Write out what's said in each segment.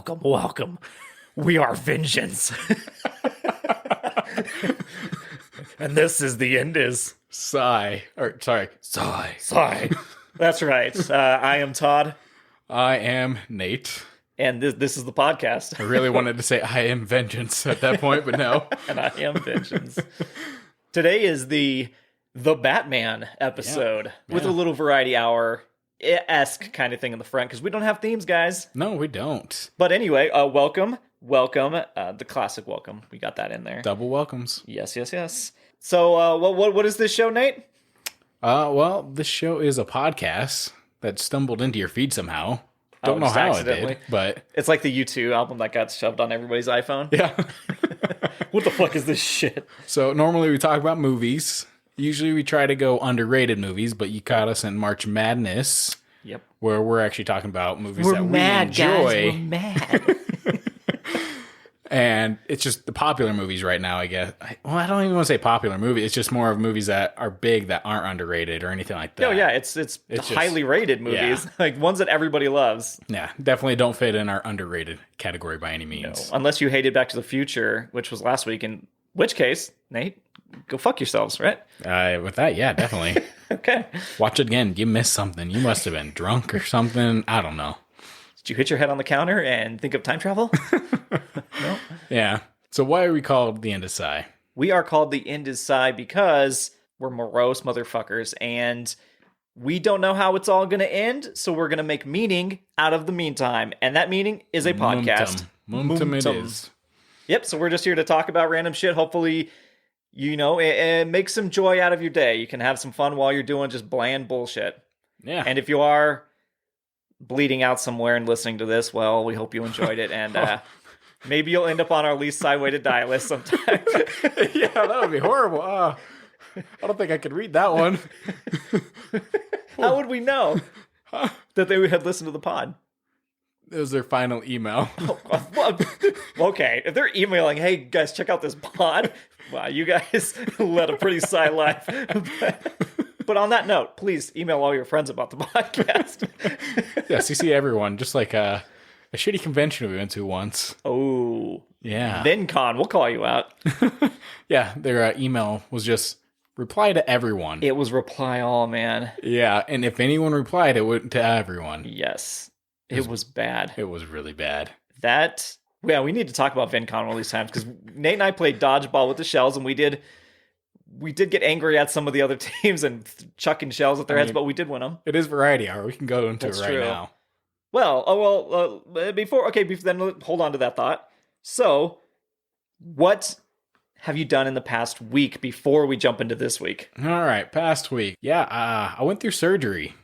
Welcome, welcome. We are vengeance. And this is the end is Sigh. Sigh. That's right. I am Todd. I am Nate. And this is the podcast. I really wanted to say I am vengeance at that point, but no. And I am vengeance. Today is the Batman episode with a little variety hour-esque kind of thing in the front because we don't have themes, guys. No, we don't. But anyway, welcome. The classic welcome. We got that in there. Double welcomes. Yes. So, what is this show, Nate? Well, this show is a podcast that stumbled into your feed somehow. Don't know how it did, but... It's like the U2 album that got shoved on everybody's iPhone. Yeah. What the fuck is this shit? So, normally we talk about movies. Usually we try to go underrated movies, but you caught us in March Madness. Yep. Where we're actually talking about movies We're that mad, we enjoy. Guys. We're mad. And it's just the popular movies right now, I guess. I don't even want to say popular movie. It's just more of movies that are big that aren't underrated or anything like that. Oh, yeah. It's highly rated movies. Yeah. Like ones that everybody loves. Yeah. Definitely don't fit in our underrated category by any means. No, unless you hated Back to the Future, which was last week. In which case, Nate, go fuck yourselves, right? With that, yeah, definitely. Okay. Watch it again. You missed something. You must have been drunk or something. I don't know. Did you hit your head on the counter and think of time travel? No? Yeah. So why are we called the End is Sigh? We are called the End is Sigh because we're morose motherfuckers and we don't know how it's all going to end, so we're going to make meaning out of the meantime. And that meaning is a podcast. Momentum it is. Yep, so we're just here to talk about random shit. Hopefully, it makes some joy out of your day. You can have some fun while you're doing just bland bullshit. Yeah. And if you are bleeding out somewhere and listening to this, well, we hope you enjoyed it. And maybe you'll end up on our least side way to die list sometime. Yeah, that would be horrible. I don't think I could read that one. How would we know that they had listened to the pod? It was their final email. Okay, if they're emailing, hey guys, check out this pod. Wow, you guys led a pretty sigh life. But on that note, please email all your friends about the podcast. Yeah, CC everyone, just like a shitty convention we went to once. Oh. Yeah. VinCon, we'll call you out. Yeah, their email was just reply to everyone. It was reply all, man. Yeah, and if anyone replied, it went to everyone. Yes. It was bad. It was really bad. We need to talk about VinCon one of these times, because Nate and I played dodgeball with the shells, and we did get angry at some of the other teams and chucking shells at their heads, but we did win them. It is variety hour. We can go into it right now. Well, then hold on to that thought. So, what have you done in the past week before we jump into this week? All right, past week. Yeah, I went through surgery.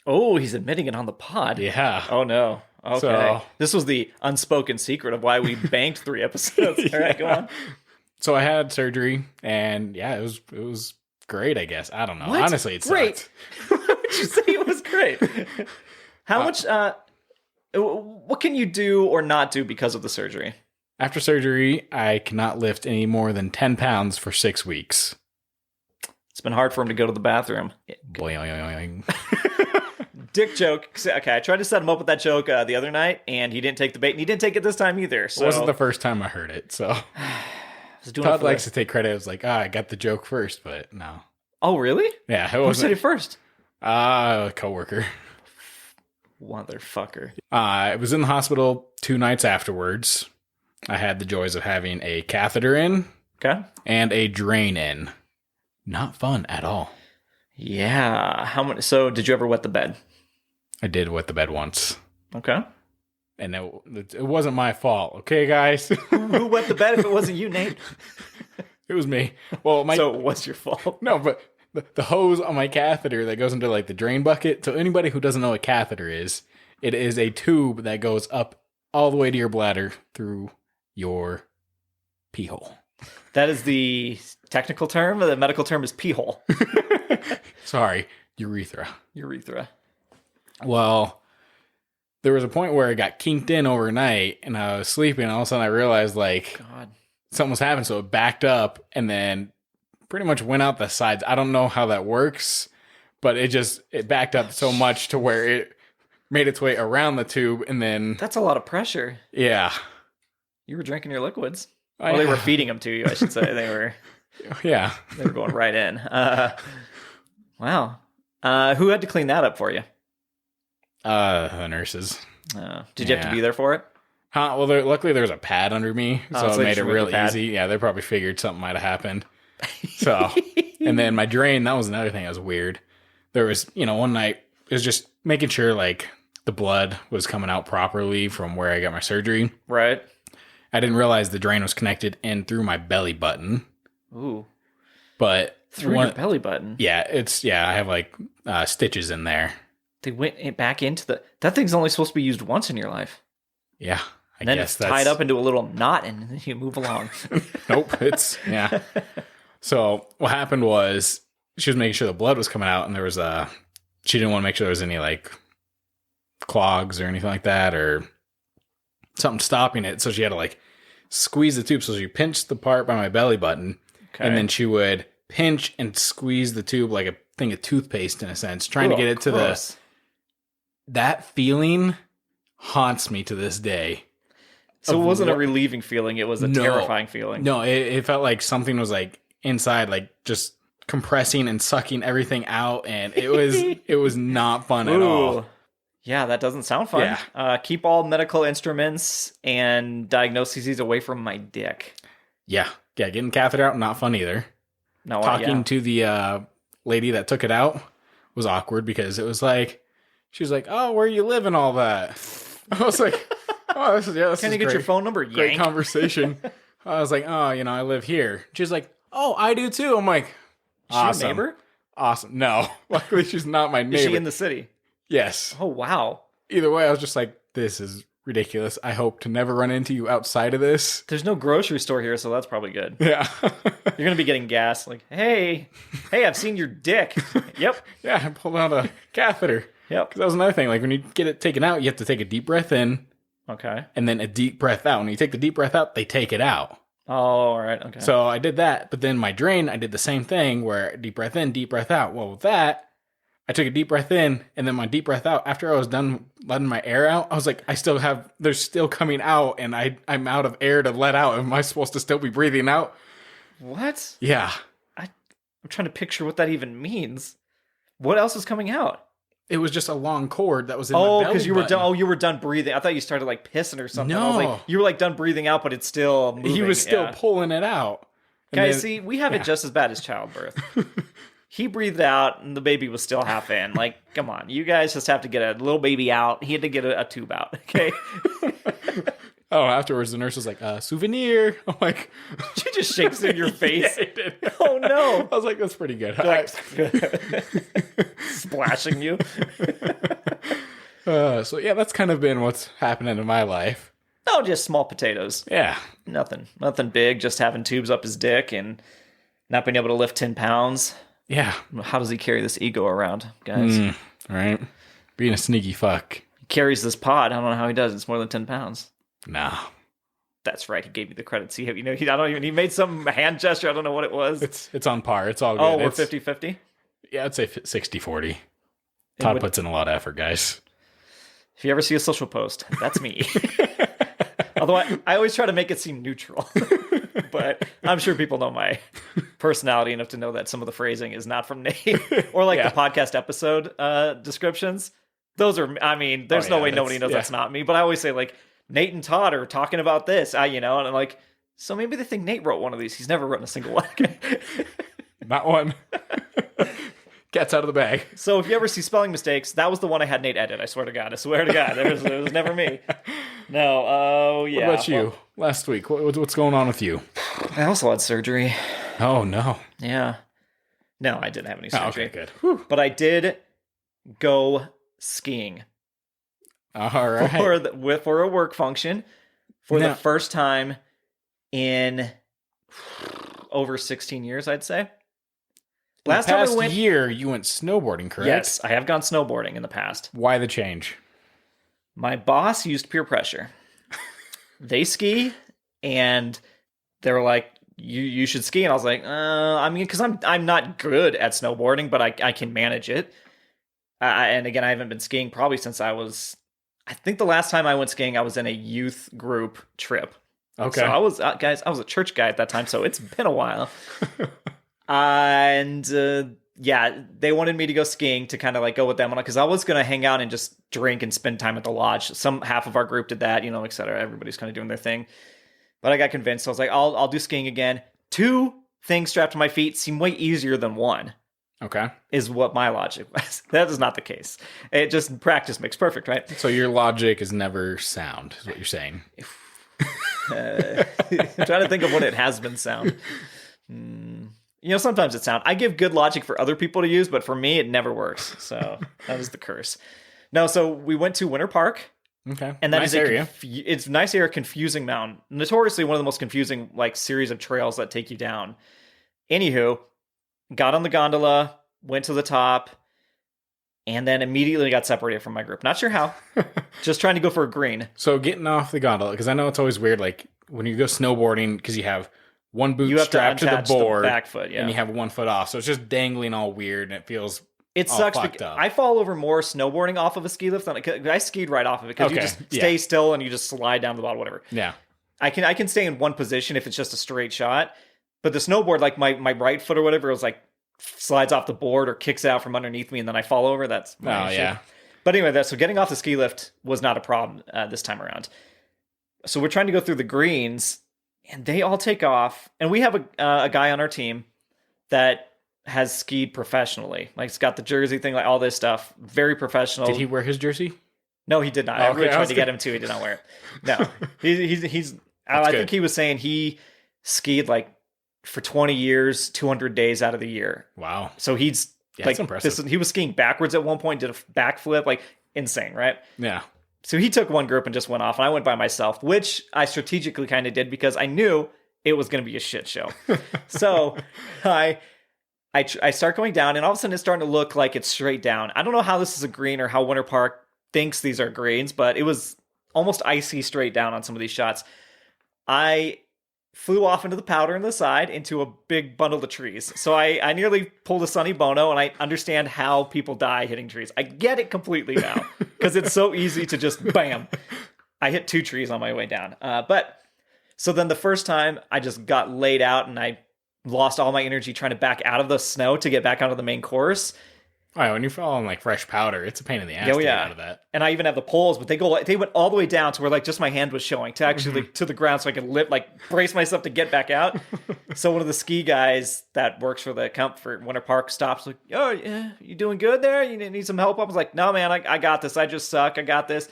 Oh, he's admitting it on the pod. Yeah. Oh, no. Okay. So, this was the unspoken secret of why we banked 3 episodes. All right, go on. So I had surgery, and yeah, it was great, I guess. I don't know. What? Honestly, it's great. Why would you say it was great? How much, what can you do or not do because of the surgery? After surgery, I cannot lift any more than 10 pounds for 6 weeks. It's been hard for him to go to the bathroom. Boing. Dick joke. Okay, I tried to set him up with that joke the other night, and he didn't take the bait, and he didn't take it this time either. So. It wasn't the first time I heard it, so... Todd likes to take credit. I was like, I got the joke first, but no. Oh, really? Yeah, it wasn't. Who said it first? A coworker. Motherfucker. I was in the hospital 2 nights afterwards. I had the joys of having a catheter in. Okay. And a drain in. Not fun at all. Yeah. So, did you ever wet the bed? I did wet the bed once. Okay. And it wasn't my fault, okay, guys? Who wet the bed if it wasn't you, Nate? It was me. Well, so it was your fault. No, but the hose on my catheter that goes into like the drain bucket. So anybody who doesn't know what a catheter is, it is a tube that goes up all the way to your bladder through your pee hole. That is the technical term. The medical term is pee hole. Sorry, urethra. Well, there was a point where I got kinked in overnight and I was sleeping and all of a sudden I realized something was happening. So it backed up and then pretty much went out the sides. I don't know how that works, but it backed up so much to where made its way around the tube, and then That's a lot of pressure. yeah, You were drinking your liquids. I- Well, they were feeding them to you, I should say. They were going right in. Wow. Who had to clean that up for you? The nurses. Did you have to be there for it? Huh? Well, luckily there was a pad under me, so it they made it just removed real the pad. easy. Yeah, they probably figured something might have happened. So, and then my drain, that was another thing that was weird. There was, one night, it was just making sure, like, the blood was coming out properly from where I got my surgery. Right. I didn't realize the drain was connected in through my belly button. Ooh. But Through your belly button? Yeah, I have, like, stitches in there. They went back into the... That thing's only supposed to be used once in your life. Yeah, And then it's tied up into a little knot, and then you move along. Nope, yeah. So what happened was she was making sure the blood was coming out, and there was she didn't want to make sure there was any like clogs or anything like that or something stopping it. So she had to like squeeze the tube. So she pinched the part by my belly button, and then she would pinch and squeeze the tube like a thing of toothpaste in a sense, trying to get it to that feeling haunts me to this day. So it wasn't a relieving feeling, it was a terrifying feeling. No, it felt like something was like inside, like just compressing and sucking everything out, and it was not fun at all. Yeah, that doesn't sound fun. Yeah. Keep all medical instruments and diagnoses away from my dick. Yeah, getting catheter out, not fun either. No, Talking to the lady that took it out was awkward because it was like, she was like, "Oh, where you live and all that." I was like, "Oh, this is Can you get your phone number? Great Yank. conversation." I was like, "Oh, I live here." She's like, "Oh, I do too." I'm like, "Awesome, Is she a neighbor? Awesome." No, luckily she's not my neighbor. Is she in the city? Yes. Oh, wow. Either way, I was just like, this is ridiculous. I hope to never run into you outside of this. There's no grocery store here, so that's probably good. Yeah. You're going to be getting gas. Like, hey, I've seen your dick. Yep. Yeah, I pulled out a catheter. Yep. Because that was another thing. Like, when you get it taken out, you have to take a deep breath in. Okay. And then a deep breath out. When you take the deep breath out, they take it out. Oh, all right. Okay. So I did that. But then my drain, I did the same thing where deep breath in, deep breath out. Well, with that, I took a deep breath in, and then my deep breath out. After I was done letting my air out, I was like, they're still coming out, and I'm out of air to let out. Am I supposed to still be breathing out? What? Yeah. I'm trying to picture what that even means. What else is coming out? It was just a long cord that was in my belly because you were button. done. Oh, you were done breathing. I thought you started like pissing or something. I was No. like, you were like done breathing out, but it's still moving. He was still Yeah. pulling it out. And Guys, then- see, we have it just as bad as childbirth. He breathed out, and the baby was still half in. Like, come on, you guys just have to get a little baby out. He had to get a tube out. Okay. Oh, afterwards the nurse was like, souvenir. I'm like, She just shakes it in your face. Yeah, it did. Oh no. I was like, that's pretty good. Like, splashing you. So yeah, that's kind of been what's happening in my life. No, just small potatoes. Yeah. Nothing big. Just having tubes up his dick and not being able to lift 10 pounds. Yeah. How does he carry this ego around, guys? All right. Being a sneaky fuck. He carries this pod. I don't know how he does. It's more than 10 pounds. Nah. That's right. He gave you the credits. He made some hand gesture. I don't know what it was. It's on par. It's all good. Oh, we're It's- 50-50? Yeah, I'd say 60-40. Todd puts in a lot of effort, guys. If you ever see a social post, that's me. Although I always try to make it seem neutral. But I'm sure people know my personality enough to know that some of the phrasing is not from Nate. Or like the podcast episode descriptions. Those are, there's no way nobody knows that's not me. But I always say like, Nate and Todd are talking about this, and I'm like, so maybe they think Nate wrote one of these. He's never written a single one. Not one. Cat's out of the bag. So if you ever see spelling mistakes, that was the one I had Nate edit. I swear to God. It was never me. No. Oh yeah. What about you? Last week, what's going on with you? I also had surgery. Oh no. Yeah. No, I didn't have any surgery. Okay, good. Whew. But I did go skiing. All right. For a work function for the first time in over 16 years, I'd say. Last time I went year, you went snowboarding, correct? Yes, I have gone snowboarding in the past. Why the change? My boss used peer pressure. They ski, and they were like, "You should ski," and I was like, because I'm not good at snowboarding, but I can manage it. And again, I haven't been skiing probably since I think the last time I went skiing, I was in a youth group trip. Okay. So I was, guys, I was a church guy at that time, so it's been a while. And yeah, they wanted me to go skiing to kind of like go with them, because I was going to hang out and just drink and spend time at the lodge. Half of our group did that, et cetera. Everybody's kind of doing their thing. But I got convinced. So I was like, I'll do skiing again. 2 things strapped to my feet seem way easier than 1. Okay. Is what my logic was. That is not the case. It just, practice makes perfect, right? So your logic is never sound, is what you're saying. I'm trying to think of when it has been sound. Sometimes it's sound. I give good logic for other people to use, but for me, it never works. So that is the curse. No, so we went to Winter Park. Okay. And that nice is area. It's a nice area, confusing mountain. Notoriously one of the most confusing series of trails that take you down. Anywho, got on the gondola, went to the top, and then immediately got separated from my group. Not sure how. Just trying to go for a green. So getting off the gondola, because I know it's always weird, like when you go snowboarding, because you have one boot strapped to the board, the back foot, and you have one foot off, so it's just dangling all weird, and it feels it all sucks. fucked up. I fall over more snowboarding off of a ski lift than I skied right off of it, because you just stay still and you just slide down the bottom, whatever. Yeah, I can stay in one position if it's just a straight shot, but the snowboard, like my right foot or whatever, it was like slides off the board or kicks out from underneath me, and then I fall over. That's my issue. Yeah. But anyway, so getting off the ski lift was not a problem this time around. So we're trying to go through the greens, and they all take off. And we have a guy on our team that has skied professionally. Like, he's got the jersey thing, like all this stuff. Very professional. Did he wear his jersey? No, he did not. I really tried to get him to. He did not wear it. No, he's. I think he was saying he skied like for 20 years, 200 days out of the year. Wow. So he's that's impressive. He was skiing backwards at one point, did a backflip, like insane, right? Yeah. So he took one group and just went off, and I went by myself, which I strategically kind of did because I knew it was going to be a shit show. So I start going down, and all of a sudden it's starting to look like it's straight down. I don't know how this is a green or how Winter Park thinks these are greens, but it was almost icy straight down on some of these shots. I flew off into the powder in the side into a big bundle of trees. So I nearly pulled a Sonny Bono, and I understand how people die hitting trees. I get it completely now because it's so easy to just bam. I hit 2 trees on my way down. But so then the first time I just got laid out, and I lost all my energy trying to back out of the snow to get back onto the main course. Oh, when you fall on like fresh powder, it's a pain in the ass to get out of that. And I even have the poles, but they went all the way down to where like just my hand was showing to actually to the ground, so I could brace myself to get back out. So one of the ski guys that works for the comfort Winter Park stops, like, "Oh, yeah, you doing good there? You need some help?" I was like, "No, man, I got this. I just suck. I got this."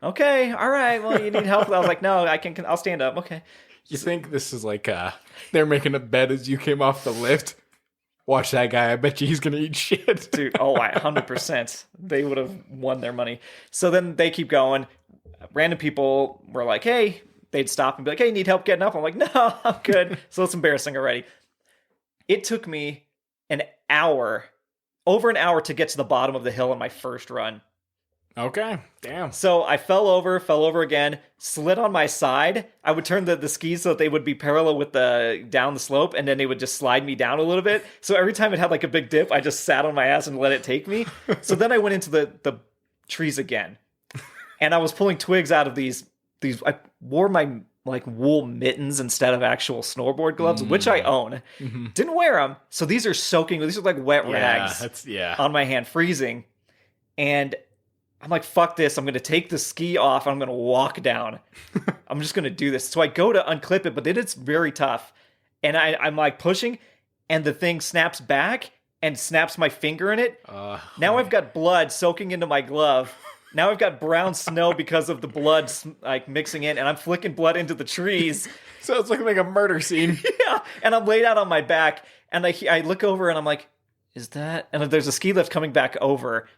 "Okay, all right. Well, you need help?" I was like, "No, I'll stand up." "Okay." You think this is like they're making a bet as you came off the lift? Watch that guy. I bet you he's going to eat shit. Dude, 100%. They would have won their money. So then they keep going. Random people were like, "Hey," they'd stop and be like, "Hey, need help getting up?" I'm like, "No, I'm good." So it's embarrassing already. It took me over an hour to get to the bottom of the hill on my first run. Okay, damn. So I fell over again, slid on my side. I would turn the skis so that they would be parallel with down the slope, and then they would just slide me down a little bit. So every time it had like a big dip, I just sat on my ass and let it take me. So then I went into the trees again, and I was pulling twigs out of these. I wore my like wool mittens instead of actual snowboard gloves, which I own. Mm-hmm. Didn't wear them, so these are soaking. These are like wet rags on my hand, freezing, and I'm like, fuck this. I'm going to take the ski off. I'm going to walk down. I'm just going to do this. So I go to unclip it, but then it's very tough. And I'm like pushing, and the thing snaps back and snaps my finger in it. Now I've got blood soaking into my glove. Now I've got brown snow because of the blood like mixing in, and I'm flicking blood into the trees. So it's looking like a murder scene. Yeah. And I'm laid out on my back, and I look over, and I'm like, is that? And there's a ski lift coming back over.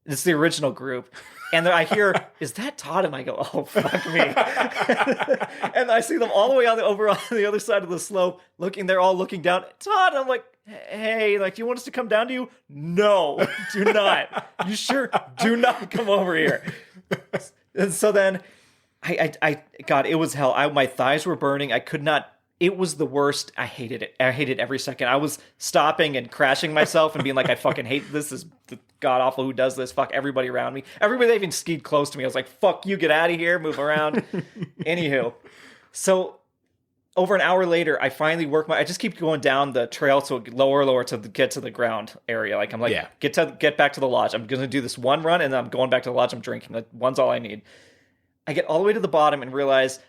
It's the original group. And I hear, "Is that Todd?" And I go, "Oh, fuck me." And I see them all the way over on the other side of the slope, they're all looking down. "Todd," and I'm like, "Hey, like, do you want us to come down to you?" "No, do not." "You sure? Do not come over here." And so then, God, it was hell. My thighs were burning. I could not It was the worst. I hated it. I hated every second. I was stopping and crashing myself and being like, I fucking hate this. This is god awful. Who does this? Fuck everybody around me. Everybody that even skied close to me. I was like, fuck you, get out of here, move around. Anywho. So over an hour later, I finally I just keep going down the trail to lower to get to the ground area. Like I'm like, get back to the lodge. I'm going to do this one run and then I'm going back to the lodge. I'm drinking. That one's all I need. I get all the way to the bottom and realize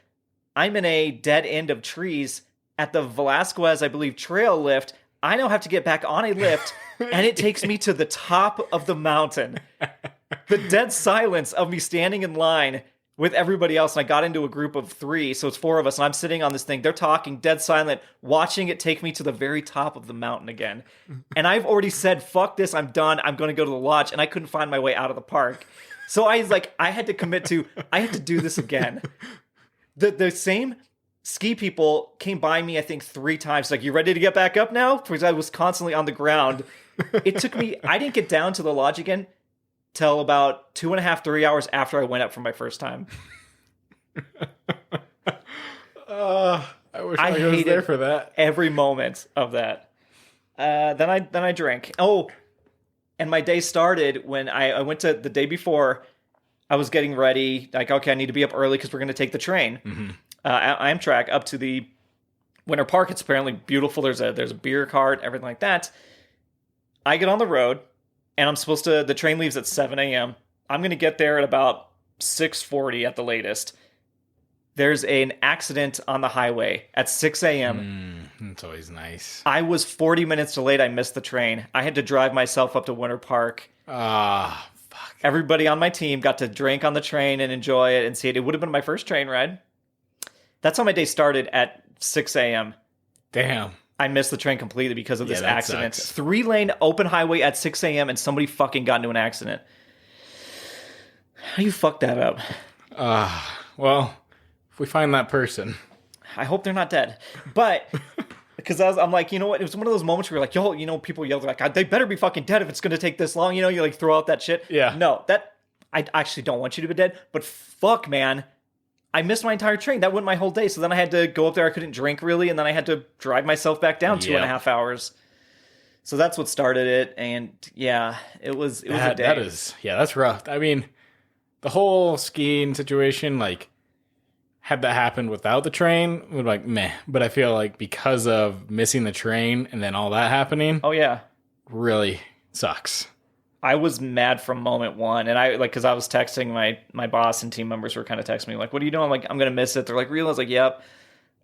I'm in a dead end of trees at the Velasquez, I believe, trail lift. I now have to get back on a lift, and it takes me to the top of the mountain. The dead silence of me standing in line with everybody else, and I got into a group of 3, so it's 4 of us, and I'm sitting on this thing. They're talking, dead silent, watching it take me to the very top of the mountain again. And I've already said, fuck this, I'm done, I'm going to go to the lodge, and I couldn't find my way out of the park. So I was like, I had to commit to, I had to do this again. The same ski people came by me, I think, 3 times. Like, you ready to get back up now? Because I was constantly on the ground. It took me, I didn't get down to the lodge again till about 2.5, 3 hours after I went up for my first time. I wish I was there for that. Every moment of that. Then I drank. Oh, and my day started when I went to the day before. I was getting ready, like, okay, I need to be up early because we're going to take the train. Amtrak up to the Winter Park. It's apparently beautiful. There's a beer cart, everything like that. I get on the road, and I'm supposed to, the train leaves at 7 a.m. I'm going to get there at about 6:40 at the latest. There's an accident on the highway at 6 a.m. That's always nice. I was 40 minutes delayed. I missed the train. I had to drive myself up to Winter Park. Fuck. Everybody on my team got to drink on the train and enjoy it and see it. It would have been my first train ride. That's how my day started at 6 a.m. Damn. I missed the train completely because of this accident. Sucks. 3-lane open highway at 6 a.m. and somebody fucking got into an accident. How you fucked that up? Well, if we find that person. I hope they're not dead. But... Because I'm like, you know what? It was one of those moments where you're like, yo, you know, people yell, like, they better be fucking dead if it's going to take this long. You know, you like throw out that shit. Yeah. No, I actually don't want you to be dead. But fuck, man. I missed my entire train. That went my whole day. So then I had to go up there. I couldn't drink really. And then I had to drive myself back down 2.5 hours. So that's what started it. And yeah, it was a day. That's rough. I mean, the whole skiing situation, like, had that happened without the train, would be like, meh. But I feel like because of missing the train and then all that happening, oh yeah, really sucks. I was mad from moment one, and I because I was texting my boss and team members were kind of texting me like, "What are you doing?" I'm like, "I'm gonna miss it." They're like, "Real?" I was like, "Yep."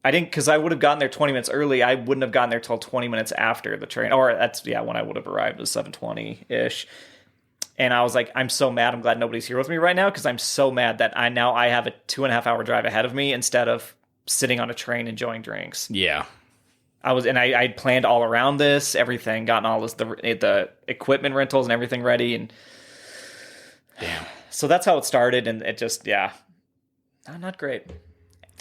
I didn't because I would have gotten there 20 minutes early. I wouldn't have gotten there till 20 minutes after the train, or that's when I would have arrived. It was 7:20 ish. And I was like, I'm so mad. I'm glad nobody's here with me right now because I'm so mad that I have a 2.5 hour drive ahead of me instead of sitting on a train enjoying drinks. Yeah. I planned all around this, everything, gotten all this, the equipment rentals and everything ready. And damn. So that's how it started. And it just, not great.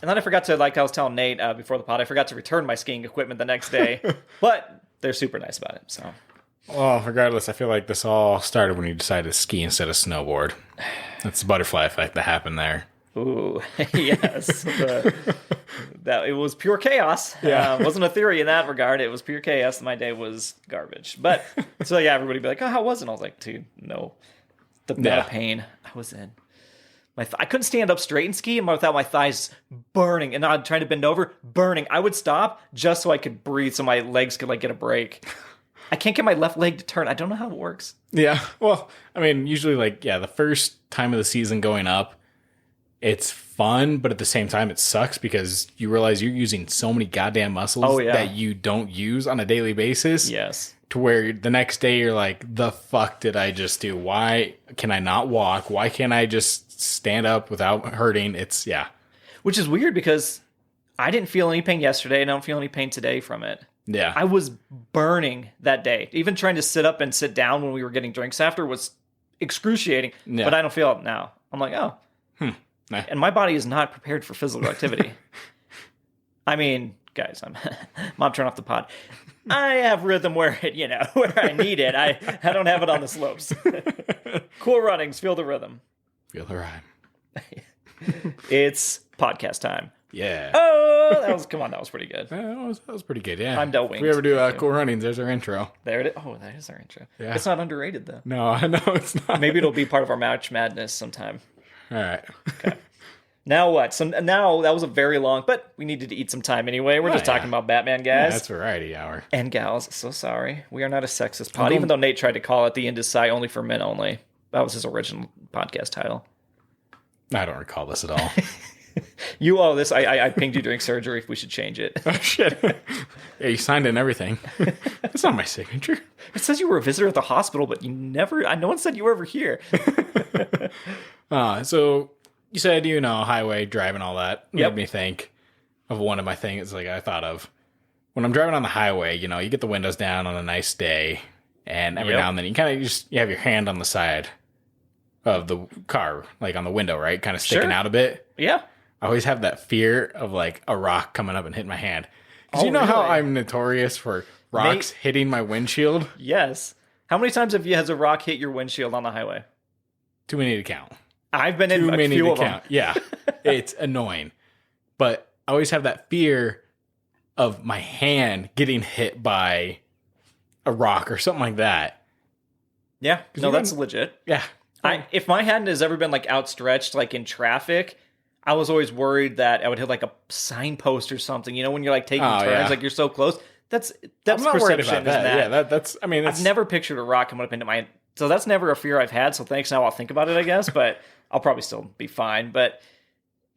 And then I forgot to, like I was telling Nate before the pod, I forgot to return my skiing equipment the next day. But they're super nice about it, so... Well, regardless, I feel like this all started when you decided to ski instead of snowboard. That's the butterfly effect that happened there. Ooh, yes. That it was pure chaos. Yeah. Wasn't a theory in that regard. It was pure chaos. My day was garbage. But, so yeah, everybody would be like, oh, how was it? And I was like, dude, no. The amount of pain I was in. I couldn't stand up straight and ski without my thighs burning. And I'd try to bend over, burning. I would stop just so I could breathe so my legs could, like, get a break. I can't get my left leg to turn. I don't know how it works. Yeah. Well, I mean, usually the first time of the season going up, it's fun, but at the same time, it sucks because you realize you're using so many goddamn muscles that you don't use on a daily basis. Yes. To where the next day you're like, the fuck did I just do? Why can I not walk? Why can't I just stand up without hurting? Which is weird because I didn't feel any pain yesterday and I don't feel any pain today from it. Yeah. I was burning that day. Even trying to sit up and sit down when we were getting drinks after was excruciating. Yeah. But I don't feel it now. I'm like, oh. Nah. And my body is not prepared for physical activity. I mean, guys, Mom, turn off the pod. I have rhythm where I need it. I don't have it on the slopes. Cool runnings, feel the rhythm. Feel the rhyme. It's podcast time. Yeah. Oh! Oh, that was pretty good. That was pretty good, yeah. I'm Del If we Winged. ever do Cool Runnings, there's our intro. There it is. Oh, that is our intro. Yeah. It's not underrated, though. No, I know it's not. Maybe it'll be part of our March Madness sometime. All right. Okay. Now what? So now that was a very long, but we needed to eat some time anyway. We're just talking about Batman, guys. Yeah, that's variety hour. And gals. So sorry. We are not a sexist pod, even though Nate tried to call it the Indecide only for men only. That was his original podcast title. I don't recall this at all. You owe this. I pinged you during surgery if we should change it. Oh, shit. Yeah, you signed in everything. That's not my signature. It says you were a visitor at the hospital, but you never, no one said you were ever here. So you said, highway driving, all that. Yep. Made me think of one of my things I thought of. When I'm driving on the highway, you get the windows down on a nice day, and every now and then you kind of you have your hand on the side of the car, like on the window, right? Kind of sticking out a bit. Yeah. I always have that fear of like a rock coming up and hitting my hand. Because how really? I'm notorious for rocks hitting my windshield? Yes. How many times has a rock hit your windshield on the highway? Too many to count. I've been in a few of them. Yeah. It's annoying. But I always have that fear of my hand getting hit by a rock or something like that. Yeah. No, that's legit. Yeah. If my hand has ever been like outstretched, like in traffic, I was always worried that I would hit like a signpost or something. When you're like taking turns, like you're so close. That's I'm not worried perception. about that. Yeah, that's. I mean, I've never pictured a rock coming up into my. So that's never a fear I've had. So thanks. Now I'll think about it, I guess. But I'll probably still be fine. But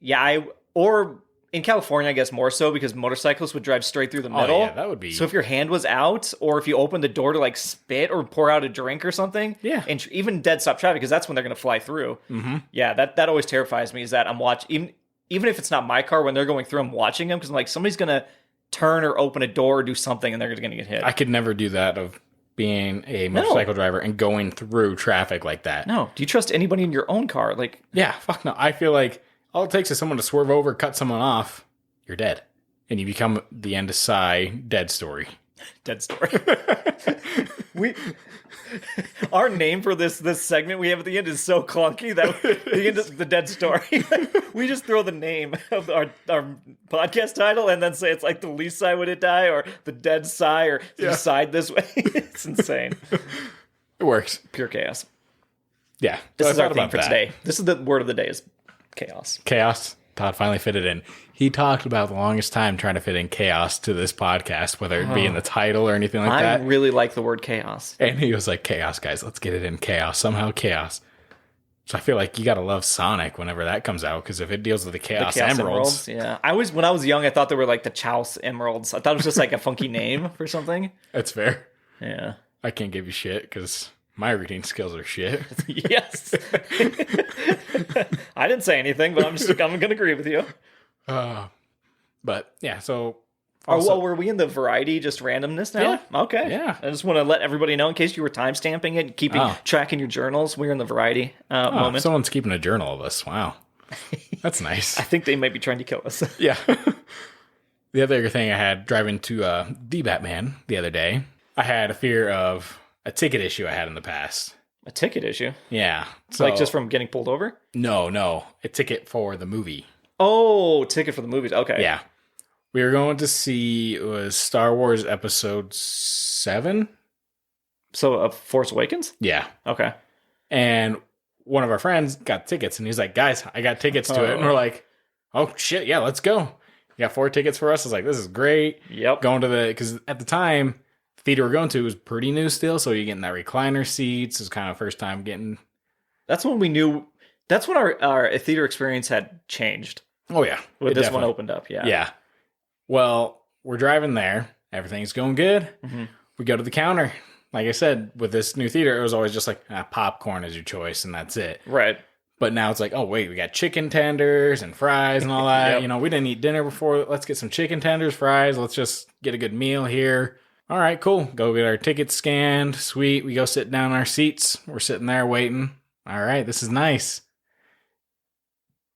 yeah, or in California, I guess more so because motorcyclists would drive straight through the middle. Yeah, that would be. So if your hand was out, or if you opened the door to like spit or pour out a drink or something, and even dead stop traffic, because that's when they're going to fly through. Mm-hmm. Yeah, that always terrifies me. Is that I'm watching even if it's not my car, when they're going through, I'm watching them because I'm like, somebody's going to turn or open a door or do something, and they're going to get hit. I could never do that of being a motorcycle driver and going through traffic like that. No. Do you trust anybody in your own car? Like, yeah, fuck no. I feel like all it takes is someone to swerve over, cut someone off, you're dead. And you become the Indecide dead story. Dead story. Our name for this segment we have at the end is so clunky that the end is the dead story. We just throw the name of our podcast title and then say it's like the least side would it die or the dead sigh or decide this way. It's insane. It works. Pure chaos. Yeah. This is our theme for today. This is the word of the day is chaos. Chaos. Todd finally fit it in. He talked about the longest time trying to fit in chaos to this podcast, whether it be in the title or anything like that. I really like the word chaos. And he was like, chaos, guys, let's get it in chaos. Somehow chaos. So I feel like you got to love Sonic whenever that comes out, because if it deals with the Chaos Emeralds. Yeah. When I was young, I thought they were like the Chaos Emeralds. I thought it was just like a funky name for something. That's fair. Yeah. I can't give you shit because my reading skills are shit. Yes. I didn't say anything, but I'm going to agree with you. But yeah, so. Were we in the variety, just randomness now? Yeah. Okay. Yeah. I just want to let everybody know in case you were timestamping it, keeping track in your journals. We're in the variety moment. Someone's keeping a journal of us. Wow. That's nice. I think they might be trying to kill us. Yeah. The other thing I had driving to the Batman the other day, I had a fear of a ticket issue I had in the past. A ticket issue? Yeah. So, like just from getting pulled over? No. A ticket for the movie. Oh, ticket for the movies. Okay. Yeah. We were going to see, it was Star Wars Episode 7. So, Force Awakens? Yeah. Okay. And one of our friends got tickets, and he's like, guys, I got tickets to it. And we're like, oh, shit, yeah, let's go. You got 4 tickets for us. I was like, this is great. Yep. Going to because at the time, the theater we're going to was pretty new still, so you're getting that recliner seats. It was kind of first time getting... That's when we knew... That's when our theater experience had changed. Oh, yeah. When this one opened up, yeah. Yeah. Well, we're driving there. Everything's going good. Mm-hmm. We go to the counter. Like I said, with this new theater, it was always just like, popcorn is your choice, and that's it. Right. But now it's like, oh, wait, we got chicken tenders and fries and all that. Yep. We didn't eat dinner before. Let's get some chicken tenders, fries. Let's just get a good meal here. All right, cool. Go get our tickets scanned. Sweet. We go sit down in our seats. We're sitting there waiting. All right, this is nice.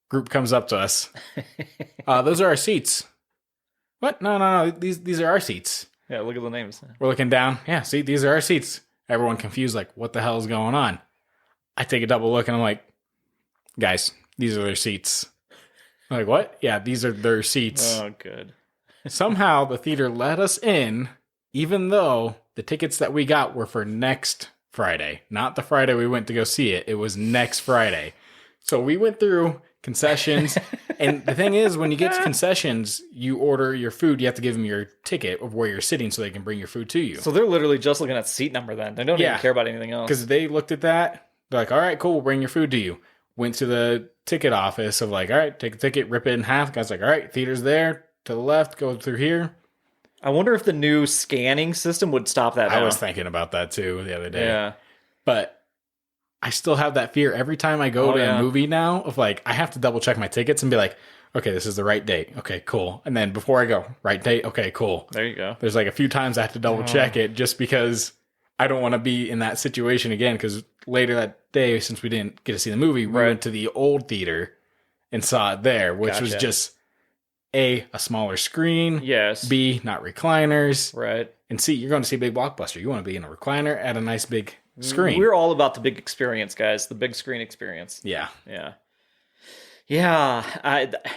Group comes up to us. Those are our seats. What? No. These are our seats. Yeah, look at the names. We're looking down. Yeah, see, these are our seats. Everyone confused, like, what the hell is going on? I take a double look, and I'm like, guys, these are their seats. Like, what? Yeah, these are their seats. Oh, good. Somehow the theater let us in, even though the tickets that we got were for next Friday. Not the Friday we went to go see it. It was next Friday. So we went through concessions. And the thing is, when you get to concessions, you order your food. You have to give them your ticket of where you're sitting so they can bring your food to you. So they're literally just looking at seat number then. They don't even care about anything else. Because they looked at that. They're like, all right, cool. We'll bring your food to you. Went to the ticket office of like, all right, take a ticket, rip it in half. Guy's like, all right, theater's there. To the left, go through here. I wonder if the new scanning system would stop that now. I was thinking about that too the other day. Yeah. But I still have that fear every time I go to a movie now of like, I have to double check my tickets and be like, okay, this is the right date. Okay, cool. And then before I go, right date. Okay, cool. There you go. There's like a few times I have to double check it just because I don't want to be in that situation again. Because later that day, since we didn't get to see the movie, we went to the old theater and saw it there, which was just a smaller screen. Yes. B, not recliners. Right. And C, you're going to see a big blockbuster. You want to be in a recliner at a nice big screen. We're all about the big experience, guys. The big screen experience. Yeah. Yeah. Yeah.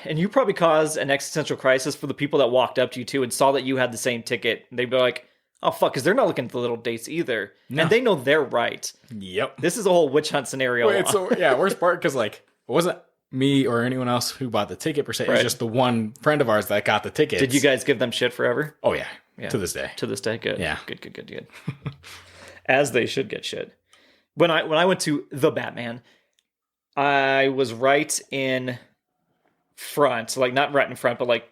And you probably caused an existential crisis for the people that walked up to you too and saw that you had the same ticket. They'd be like, oh, fuck, because they're not looking at the little dates either. No. And they know they're right. Yep. This is a whole witch hunt scenario. Worst part, because like, it wasn't me or anyone else who bought the ticket per se. It was just the one friend of ours that got the tickets. Did you guys give them shit forever? Oh, yeah. To this day. To this day, good. Yeah. Good. As they should get shit. When I went to The Batman, I was right in front. Like, not right in front, but like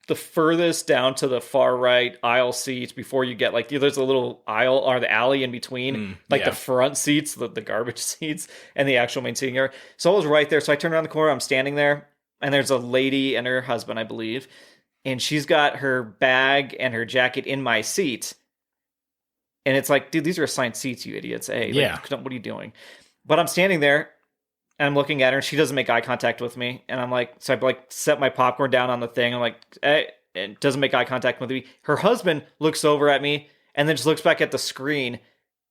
the furthest down to the far right aisle seats before you get like, there's a little aisle or the alley in between, the front seats, the garbage seats, and the actual main seating area. So I was right there. So I turned around the corner. I'm standing there, and there's a lady and her husband, I believe, and she's got her bag and her jacket in my seat. And it's like, dude, these are assigned seats, you idiots. Hey, what are you doing? But I'm standing there, and I'm looking at her, and she doesn't make eye contact with me. And I'm like, so I like set my popcorn down on the thing. I'm like, hey, and doesn't make eye contact with me. Her husband looks over at me and then just looks back at the screen.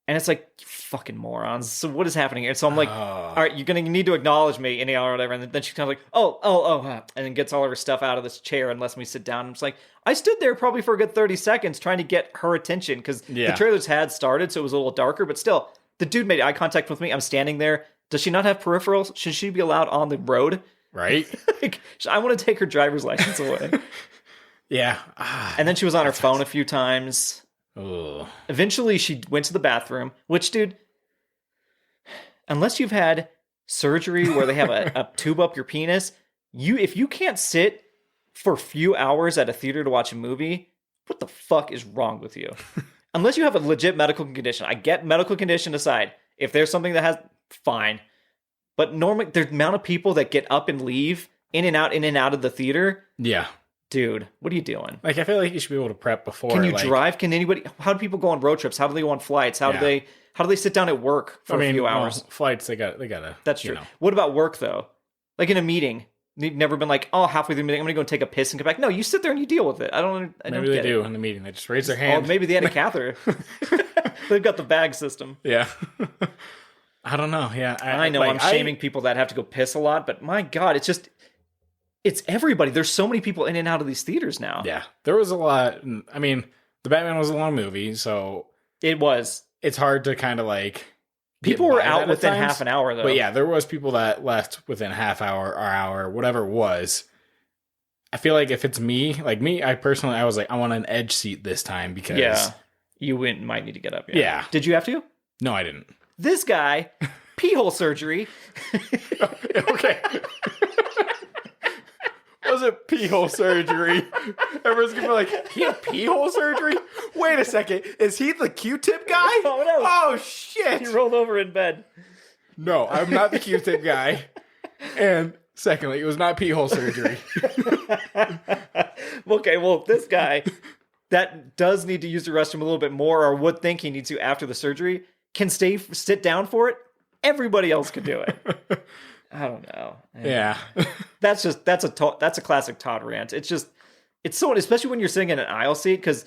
And it's like, you fucking morons. So what is happening here? So I'm like, all right, you're going to need to acknowledge me, or whatever. And then she's kind of like, oh, and then gets all of her stuff out of this chair and lets me sit down. I'm just like, I stood there probably for a good 30 seconds trying to get her attention because the trailers had started, so it was a little darker. But still, the dude made eye contact with me. I'm standing there. Does she not have peripherals? Should she be allowed on the road? Right. Like, I want to take her driver's license away. Yeah. And then she was on her phone a few times. Ugh. Eventually, she went to the bathroom, which, dude, unless you've had surgery where they have a tube up your penis, if you can't sit for a few hours at a theater to watch a movie, what the fuck is wrong with you? Unless you have a legit medical condition. I get medical condition aside. If there's something that has, fine. But normally, the amount of people that get up and leave in and out of the theater. Yeah. Dude, what are you doing? Like, I feel like you should be able to prep before. Can you drive? Can anybody? How do people go on road trips? How do they go on flights? How do they sit down at work for a few hours? Flights, they gotta. That's true. What about work though? Like in a meeting, you've never been like, oh, halfway through the meeting, I'm gonna go and take a piss and come back. No, you sit there and you deal with it. Maybe they do in the meeting. They just raise their hand. Oh, maybe they had a catheter. They've got the bag system. Yeah. I don't know. Yeah, I know. I'm shaming people that have to go piss a lot, but my God, it's everybody. There's so many people in and out of these theaters now. Yeah, there was a lot. I mean, the Batman was a long movie, so it was. It's hard to kind of like. People were out within half an hour, though. But yeah, there was people that left within half hour or hour, whatever it was. I feel like if it's me, I personally, I was like, I want an edge seat this time because you might need to get up. Yeah. Did you have to? No, I didn't. This guy, pee hole surgery. Okay. Was it pee hole surgery? Everyone's gonna be like, he had pee hole surgery? Wait a second. Is he the Q-tip guy? Oh, no. Oh, shit. He rolled over in bed. No, I'm not the Q-tip guy. And secondly, it was not pee hole surgery. Okay, well, this guy that does need to use the restroom a little bit more or would think he needs to after the surgery can sit down for it. Everybody else could do it. I don't know. Yeah. That's a classic Todd rant. It's so, especially when you're sitting in an aisle seat, because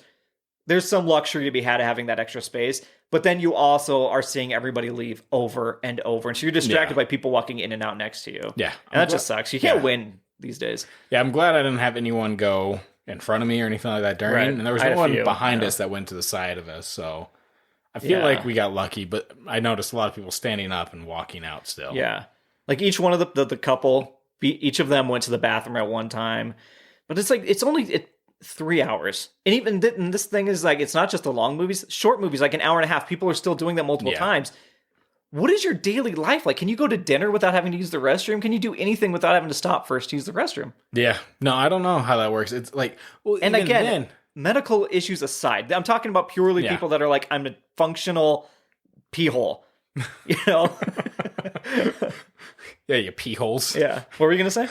there's some luxury to be had of having that extra space, but then you also are seeing everybody leave over and over. And so you're distracted by people walking in and out next to you. Yeah. And that just sucks. You can't win these days. Yeah, I'm glad I didn't have anyone go in front of me or anything like that during. Right. And there was I no had a one few, behind yeah. us that went to the side of us. So I feel like we got lucky, but I noticed a lot of people standing up and walking out still. Yeah. Like each one of the couple, each of them went to the bathroom at one time. But it's like, it's only 3 hours. And even and this thing is like, it's not just the long movies, short movies, like an hour and a half. People are still doing that multiple times. What is your daily life like? Can you go to dinner without having to use the restroom? Can you do anything without having to stop first to use the restroom? Yeah. No, I don't know how that works. It's like, well, And even again, then, medical issues aside, I'm talking about purely people that are like, I'm a functional pee hole. You know? yeah, you pee holes. Yeah. What were you going to say?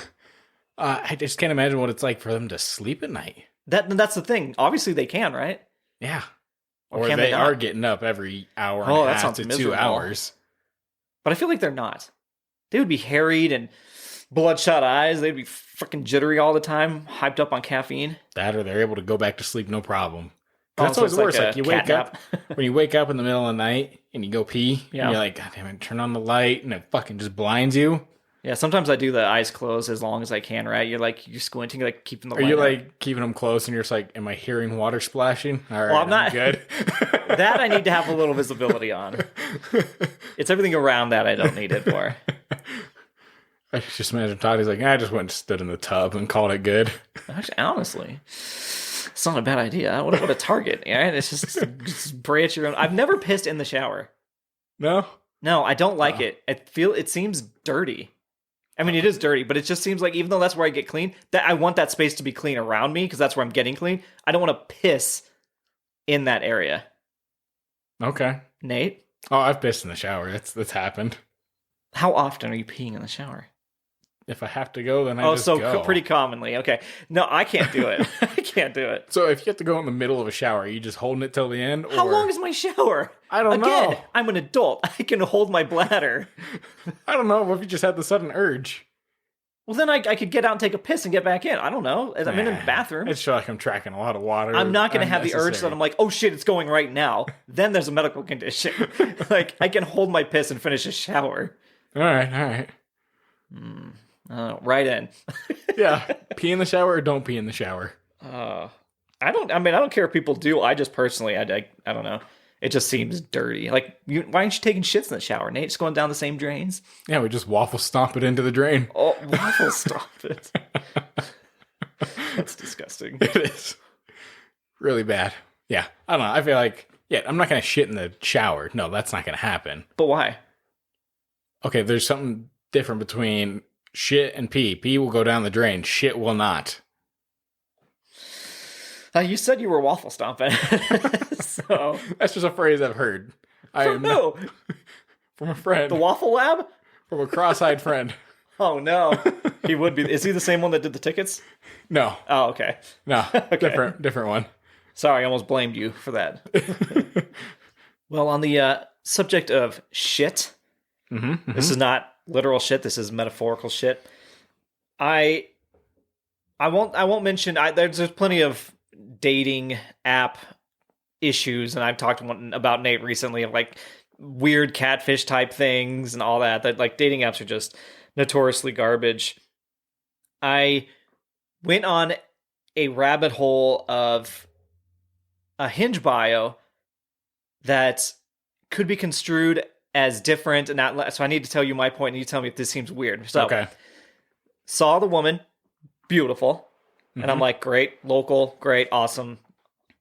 I just can't imagine what it's like for them to sleep at night. That's the thing. Obviously they can, right? Yeah. Or Or can they they not? are getting up every hour and Oh, a that half sounds to 2 miserable. hours. But I feel like they're not. They would be harried and bloodshot eyes. They'd be fucking jittery all the time, hyped up on caffeine. That or they're able to go back to sleep no problem. Oh, That's so always it's worse. like Like a you cat wake up, when you wake up in the middle of the night and you go pee, Yeah. and you're like, God damn it, turn on the light, and it fucking just blinds you. Yeah, sometimes I do the eyes closed as long as I can, right? You're squinting, like keeping the Or light you're on. like keeping them close, and you're just like, am I hearing water splashing? All right, Well, I'm not- good. That I need to have a little visibility on. It's everything around that I don't need it for. I just imagine Toddy's like, I just went and stood in the tub and called it good. Actually, honestly, it's not a bad idea. What a target, right? It's just spray at your own. I've never pissed in the shower. No? No, I don't like it. It seems dirty. I mean, it is dirty, but it just seems like even though that's where I get clean, that I want that space to be clean around me because that's where I'm getting clean. I don't want to piss in that area. Okay. Nate, Oh, I've pissed in the shower. That's happened. how often are you peeing in the shower? If I have to go, then I just go. Pretty commonly. Okay. No, I can't do it. I can't do it. So if you have to go in the middle of a shower, are you just holding it till the end? How or- long is my shower? I don't Again, know. I'm an adult. I can hold my bladder. I don't know. What if you just had the sudden urge? Well, then I could get out and take a piss and get back in. I don't know. I'm in a bathroom. I just feel like I'm tracking a lot of water. I'm not going to have the urge that I'm like, oh shit, it's going right now. Then there's a medical condition. Like, I can hold my piss and finish a shower. All right. Right in. Yeah. Pee in the shower or don't pee in the shower. I don't care if people do. I just personally, I don't know. It just seems dirty. Like, why aren't you taking shits in the shower, Nate? Just going down the same drains? Yeah, we just waffle stomp it into the drain. Oh, waffle, stop it. That's disgusting. It is. Really bad. Yeah. I don't know. I feel like, I'm not going to shit in the shower. No, that's not going to happen. But why? Okay, there's something different between shit and pee. Pee will go down the drain. Shit will not. You said you were waffle stomping. So, That's just a phrase I've heard. from who? From a friend. The Waffle Lab? From a cross-eyed friend. Oh, no. He would be. Is he the same one that did the tickets? No. Oh, okay. No. Different one. Sorry, I almost blamed you for that. Well, on the subject of shit, this is not literal shit. This is metaphorical shit. I won't mention. There's plenty of dating app issues, and I've talked about Nate recently of like weird catfish type things and all that. That like dating apps are just notoriously garbage. I went on a rabbit hole of a Hinge bio that could be construed as different and not. So I need to tell you my point, and you tell me if this seems weird. So, Okay. saw the woman, beautiful, and I'm like, great, local, great, awesome.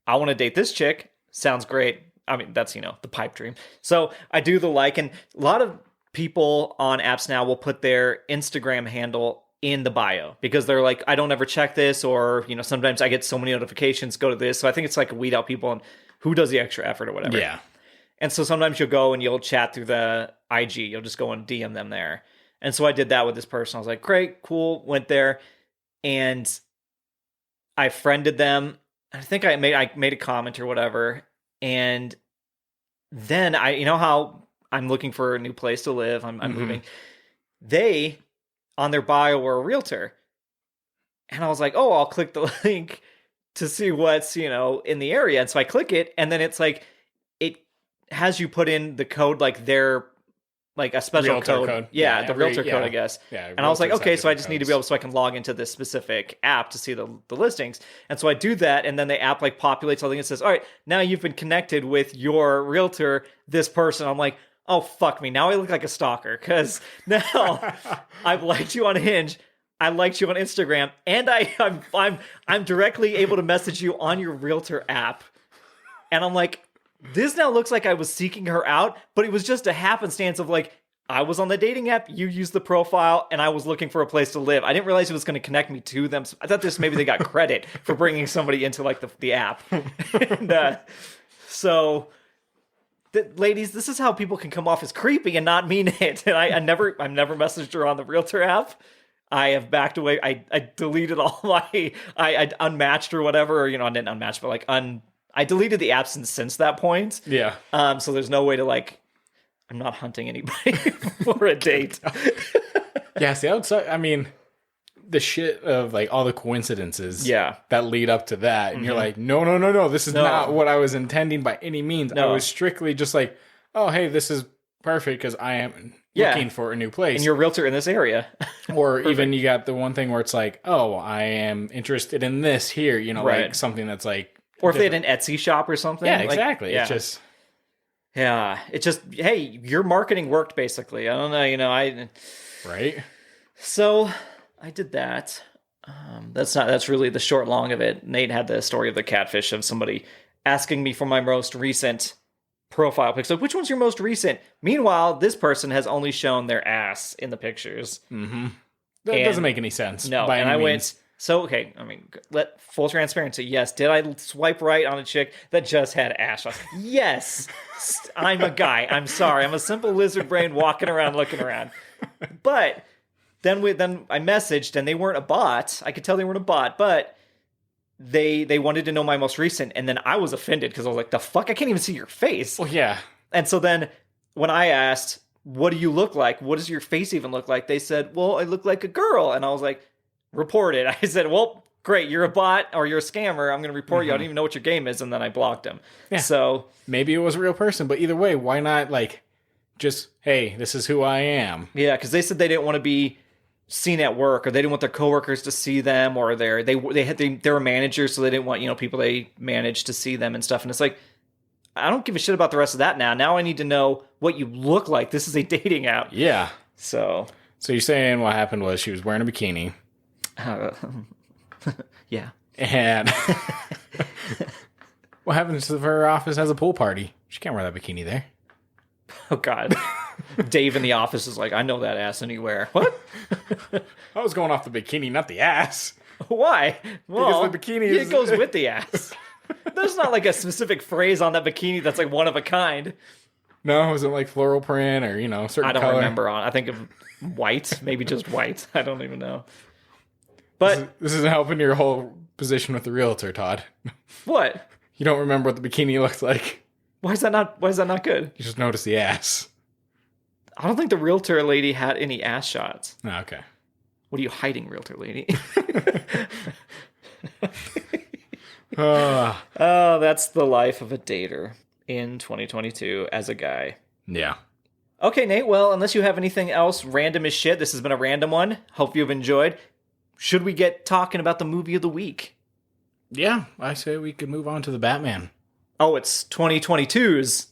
I want to date this chick. Sounds great. I mean, that's, the pipe dream. So I do the like, and a lot of people on apps now will put their Instagram handle in the bio because they're like, I don't ever check this, or, sometimes I get so many notifications, go to this. So I think it's like weed out people and who does the extra effort or whatever. Yeah. And so sometimes you'll go and you'll chat through the IG. You'll just go and DM them there. And so I did that with this person. I was like, great, cool. Went there and I friended them. I think I made a comment or whatever. And then how I'm looking for a new place to live. I'm moving. They, on their bio, were a realtor. And I was like, oh, I'll click the link to see what's, in the area. And so I click it, and then it's like, it has you put in the code, like their like a special Realtor code. Yeah, the realtor code, I guess. Yeah, and I was like, realtors have okay, so I just different need to codes. be able so I can log into this specific app to see the listings. And so I do that, and then the app like populates something and says, all right, now you've been connected with your realtor, this person. I'm like, oh, fuck me. Now I look like a stalker because now I've liked you on Hinge. I liked you on Instagram, and I'm directly able to message you on your realtor app. And I'm like, this now looks like I was seeking her out, but it was just a happenstance of like, I was on the dating app, you used the profile, and I was looking for a place to live. I didn't realize it was going to connect me to them. So I thought maybe they got credit for bringing somebody into like the app. And, so, ladies, this is how people can come off as creepy and not mean it. And I've never messaged her on the realtor app. I have backed away. I deleted all my, I unmatched or whatever, or, I didn't unmatch, but like I deleted the app since that point. Yeah. So there's no way to like, I'm not hunting anybody for a date. Yeah, see, outside, I mean, the shit of like all the coincidences that lead up to that. And you're like, no, this is not what I was intending by any means. I was strictly just like, oh, hey, this is perfect because I am looking for a new place. And you're a realtor in this area. Or even you got the one thing where it's like, oh, I am interested in this here, like something that's like, or if they had an Etsy shop or something. Yeah, exactly. It's just... Yeah, it's just, hey, your marketing worked, basically. I don't know, Right? So, I did that. That's really the short long of it. Nate had the story of the catfish of somebody asking me for my most recent profile pic. So, which one's your most recent? Meanwhile, this person has only shown their ass in the pictures. Mm-hmm. That doesn't make any sense. No, by and any I means. went... So, okay, I mean, full transparency. Yes, did I swipe right on a chick that just had ass shots? Yes, I'm a guy. I'm sorry. I'm a simple lizard brain walking around looking around. But then I messaged, and they weren't a bot. I could tell they weren't a bot, but they wanted to know my most recent, and then I was offended because I was like, the fuck? I can't even see your face. Well, yeah. And so then when I asked, what do you look like? What does your face even look like? They said, well, I look like a girl. And I was like, report it. I said, well, great, you're a bot or you're a scammer. I'm going to report you. I don't even know what your game is. And then I blocked him. Yeah. So maybe it was a real person, but either way, why not like just, hey, this is who I am? Yeah, because they said they didn't want to be seen at work, or they didn't want their coworkers to see them, or they were managers, so they didn't want people they managed to see them and stuff. And it's like, I don't give a shit about the rest of that now. Now I need to know what you look like. This is a dating app. Yeah. So you're saying what happened was she was wearing a bikini. Yeah. And what happens if her office has a pool party? She can't wear that bikini there. Oh, God. Dave in the office is like, I know that ass anywhere. What? I was going off the bikini, not the ass. Why? Well, because the bikini is... It goes with the ass. There's not like a specific phrase on that bikini that's like one of a kind. No, is it like floral print or, certain I don't color? remember. I think of white. Maybe just white. I don't even know. But this isn't helping your whole position with the realtor, Todd. What? You don't remember what the bikini looks like. Why is that not good? You just notice the ass. I don't think the realtor lady had any ass shots. Oh, okay. What are you hiding, realtor lady? Oh, that's the life of a dater in 2022 as a guy. Yeah. Okay, Nate. Well, unless you have anything else random as shit, this has been a random one. Hope you've enjoyed. Should we get talking about the movie of the week? Yeah, I say we could move on to the Batman. Oh, it's 2022's.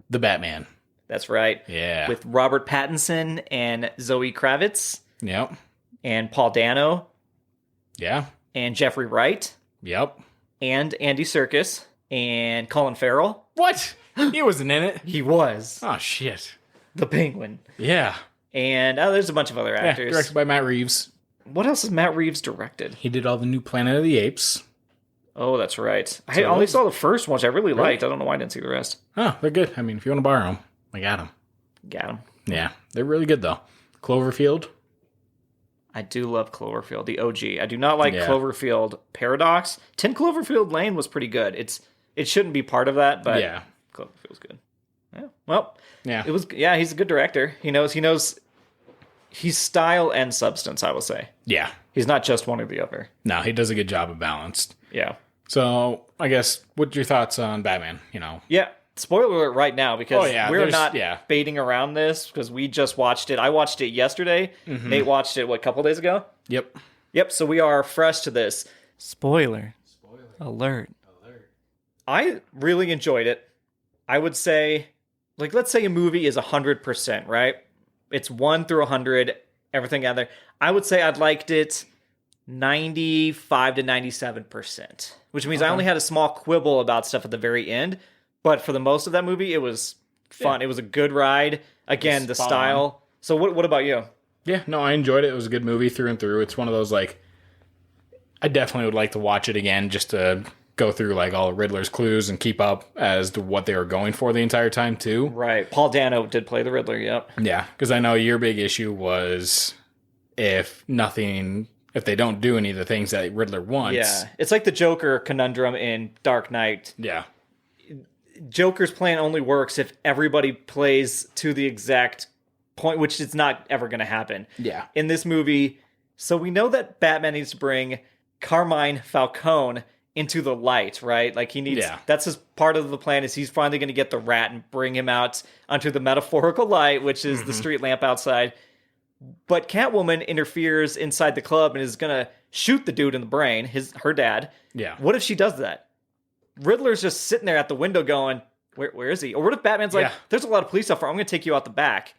The Batman. That's right. Yeah. With Robert Pattinson and Zoe Kravitz. Yep. And Paul Dano. Yeah. And Jeffrey Wright. Yep. And Andy Serkis. And Colin Farrell. What? He wasn't in it. He was. Oh, shit. The Penguin. Yeah. And there's a bunch of other actors. Yeah, directed by Matt Reeves. What else has Matt Reeves directed? He did all the new Planet of the Apes. Oh, that's right. I only saw the first one, which I really liked. I don't know why I didn't see the rest. Oh, they're good. I mean, if you want to borrow them, I got them. Got them. Yeah, they're really good, though. Cloverfield. I do love Cloverfield, the OG. I do not like Cloverfield Paradox. 10 Cloverfield Lane was pretty good. It shouldn't be part of that, but yeah. Cloverfield's good. Yeah. Well, yeah. He's a good director. He knows he's style and substance, I will say. Yeah. He's not just one or the other. No, he does a good job of balanced. Yeah. So, I guess, what's your thoughts on Batman, Yeah. spoiler alert right now, because we're not yeah. baiting around this, because we just watched it. I watched it yesterday. Nate watched it, what, a couple days ago? Yep, so we are fresh to this. Spoiler alert. I really enjoyed it. I would say, like, let's say a movie is 100%, right? It's 1 through 100, everything out there. I would say I'd liked it 95 to 97%, which means I only had a small quibble about stuff at the very end. But for the most of that movie, it was fun. Yeah. It was a good ride. Again, the style. On. So what about you? Yeah, no, I enjoyed it. It was a good movie through and through. It's one of those, like, I definitely would like to watch it again just to go through, like, all of Riddler's clues and keep up as to what they were going for the entire time, too. Right. Paul Dano did play the Riddler, yep. Yeah, because I know your big issue was if they don't do any of the things that Riddler wants. Yeah, it's like the Joker conundrum in Dark Knight. Yeah. Joker's plan only works if everybody plays to the exact point, which is not ever going to happen. Yeah. In this movie, so we know that Batman needs to bring Carmine Falcone into the light, right? Like, he needs, that's his part of the plan, is he's finally going to get the rat and bring him out onto the metaphorical light, which is the street lamp outside. But Catwoman interferes inside the club and is going to shoot the dude in the brain, her dad. Yeah. What if she does that? Riddler's just sitting there at the window going, where is he? Or what if Batman's like, there's a lot of police out front, I'm going to take you out the back.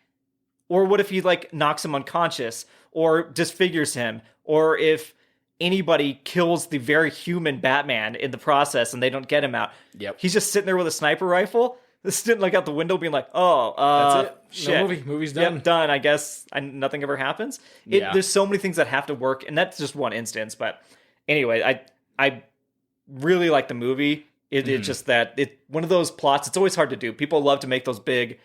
Or what if he, like, knocks him unconscious or disfigures him? Or if anybody kills the very human Batman in the process and they don't get him out. Yep. He's just sitting there with a sniper rifle, sitting, like, out the window being like, that's it. Shit. No movie's done. Yep, done. I guess nothing ever happens. There's so many things that have to work, and that's just one instance. But anyway, I really like the movie. It's just that one of those plots. It's always hard to do. People love to make those big,